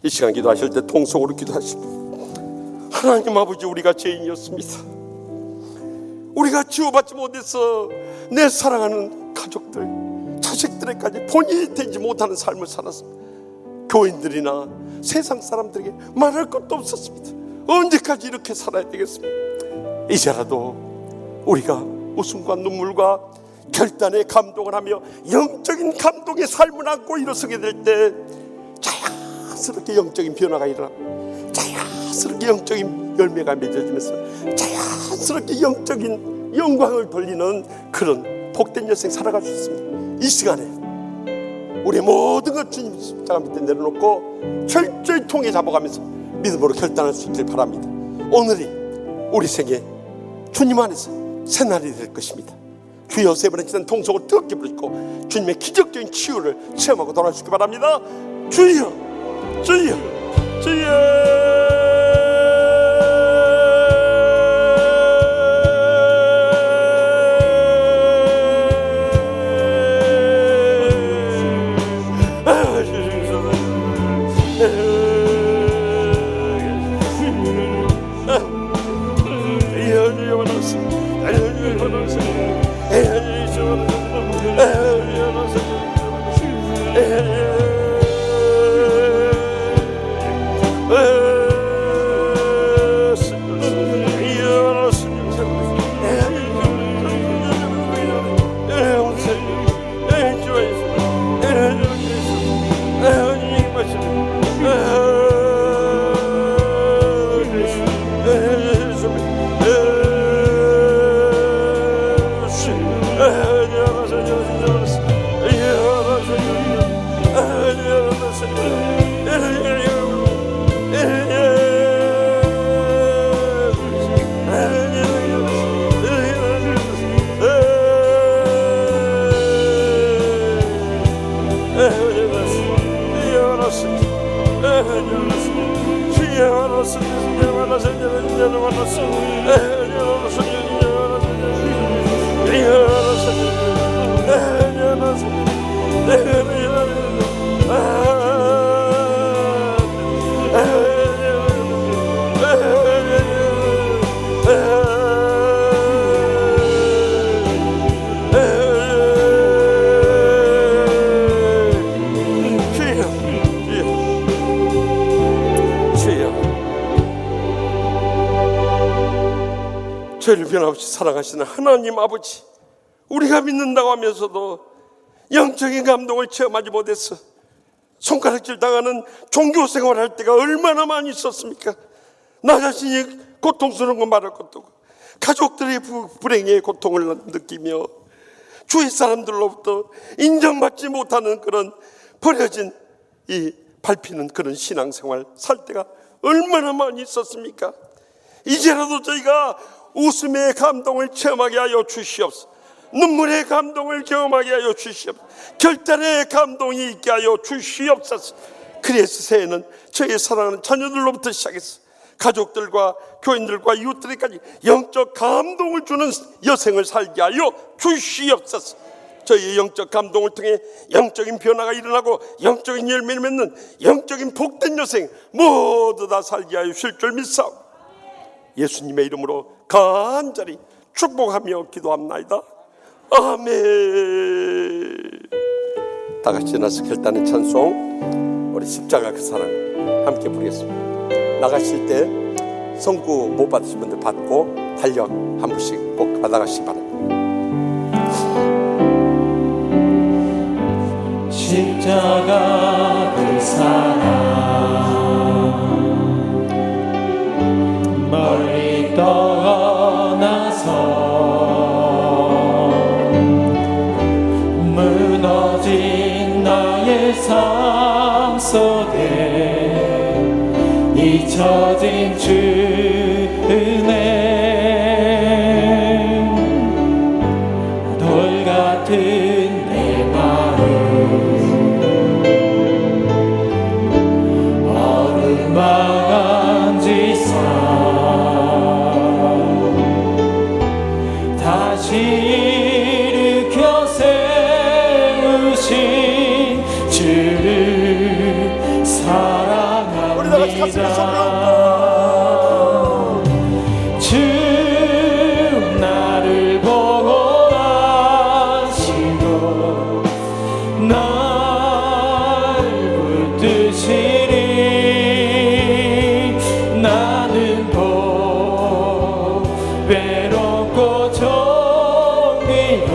이 시간 기도하실 때 통성으로 기도하시고, 하나님 아버지, 우리가 죄인이었습니다. 우리가 치유받지 못해서 내 사랑하는 가족들, 자식들에까지 본인이 되지 못하는 삶을 살았습니다. 교인들이나 세상 사람들에게 말할 것도 없었습니다. 언제까지 이렇게 살아야 되겠습니까? 이제라도 우리가 웃음과 눈물과 결단의 감동을 하며 영적인 감동의 삶을 안고 일어서게 될 때 자연스럽게 영적인 변화가 일어나고 자연스럽게 영적인 열매가 맺어지면서 자연스럽게 영적인 영광을 돌리는 그런 복된 여생 살아갈 수 있습니다. 이 시간에 우리의 모든 것 주님 십자가 밑에 내려놓고 철저히 통해 잡아가면서 믿음으로 결단할 수 있길 바랍니다. 오늘이 우리 생에 주님 안에서 새날이 될 것입니다. 주여 세 번의 지난 통속을 뜨겁게 부르시고 주님의 기적적인 치유를 체험하고 돌아오시기 바랍니다. 주여 주여 주여. 저희를 변함없이 사랑하시는 하나님 아버지, 우리가 믿는다고 하면서도 영적인 감동을 체험하지 못해서 손가락질 당하는 종교생활을 할 때가 얼마나 많이 있었습니까? 나 자신이 고통스러운 건 말할 것도 없고 가족들의 불행의 고통을 느끼며 주위 사람들로부터 인정받지 못하는 그런 버려진 이 밟히는 그런 신앙생활 살 때가 얼마나 많이 있었습니까? 이제라도 저희가 웃음의 감동을 체험하게 하여 주시옵소서. 눈물의 감동을 경험하게 하여 주시옵소서. 결단의 감동이 있게 하여 주시옵소서. 그래서 새해는 저희 사랑하는 자녀들로부터 시작해서 가족들과 교인들과 이웃들에게까지 영적 감동을 주는 여생을 살게 하여 주시옵소서. 저희의 영적 감동을 통해 영적인 변화가 일어나고 영적인 열매를 맺는 영적인 복된 여생 모두 다 살게 하여 주실 줄 믿사옵니다. 예수님의 이름으로 간절히 축복하며 기도합나이다. 아멘. 다 같이 일어나서 결단의 찬송, 우리 십자가 그 사랑 함께 부르겠습니다. 나가실 때 성구 못 받으신 분들 받고 달력 한 부씩 꼭 받아가시기 바랍니다. 십자가 그 사랑 멀리 떠나서 무너진 나의 삶 속에 잊혀진 주 은혜 돌 같은 내 마음 얼음방한 지사 다시 일으켜 세우신 주를 사랑합니다. 주 나를 보고 아시고 날 붙드시리. 나는 외롭고 종이라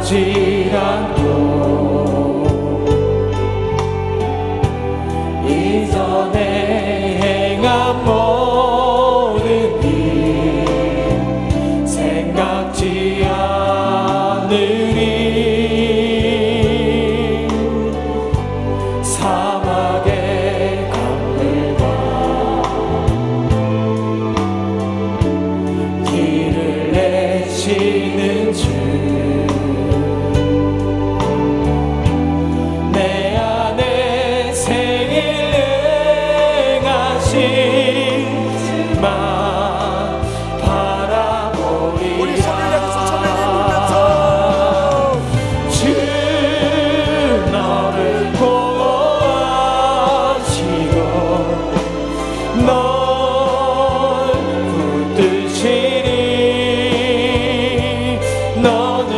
생각지 않고 이전에 행한 모든 일 생각지 않으리. 사막의 강물과 길을 내시는 주, 내 안에 생일 능하시만 바라보리라. 우리 손을 향해서 전해 부르면서 주 너를 보호하시고 널 붙드시니. 너는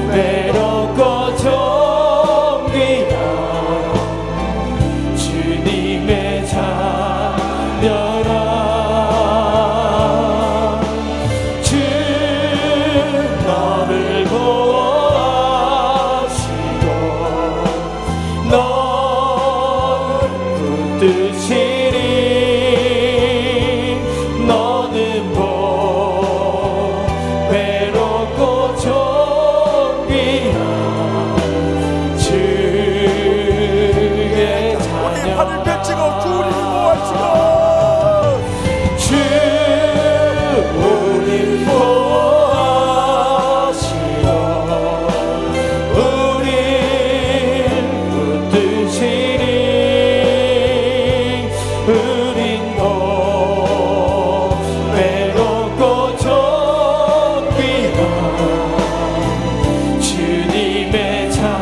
외롭고 존귀한 주님의 자녀라. 주 너를 보호하시고 널 붙드시니. 너는 외롭고 존귀한 주의 우리 자녀. 팔을 펼치고 주 우리를 보호하시고 주 우리를 보호하시고 우릴 붙드시니. 우린 더 외롭고 존귀한 주님의 자녀라.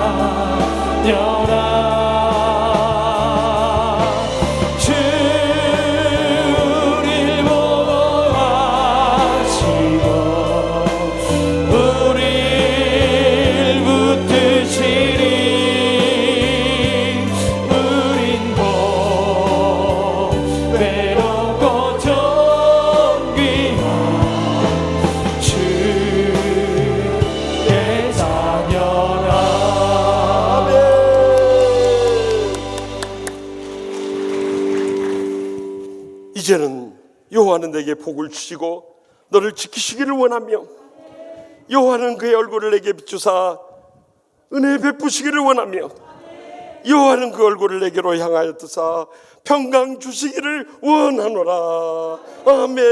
주 우릴 보호하시고 우릴 붙드시니. 우린 더 외롭고 존귀한 주의 자녀라. 이제는 여호와는 내게 복을 주시고 너를 지키시기를 원하며 여호와는 그의 얼굴을 내게 비추사 은혜 베푸시기를 원하며 여호와는 그 얼굴을 내게로 향하여 뜨사 평강 주시기를 원하노라. 아멘.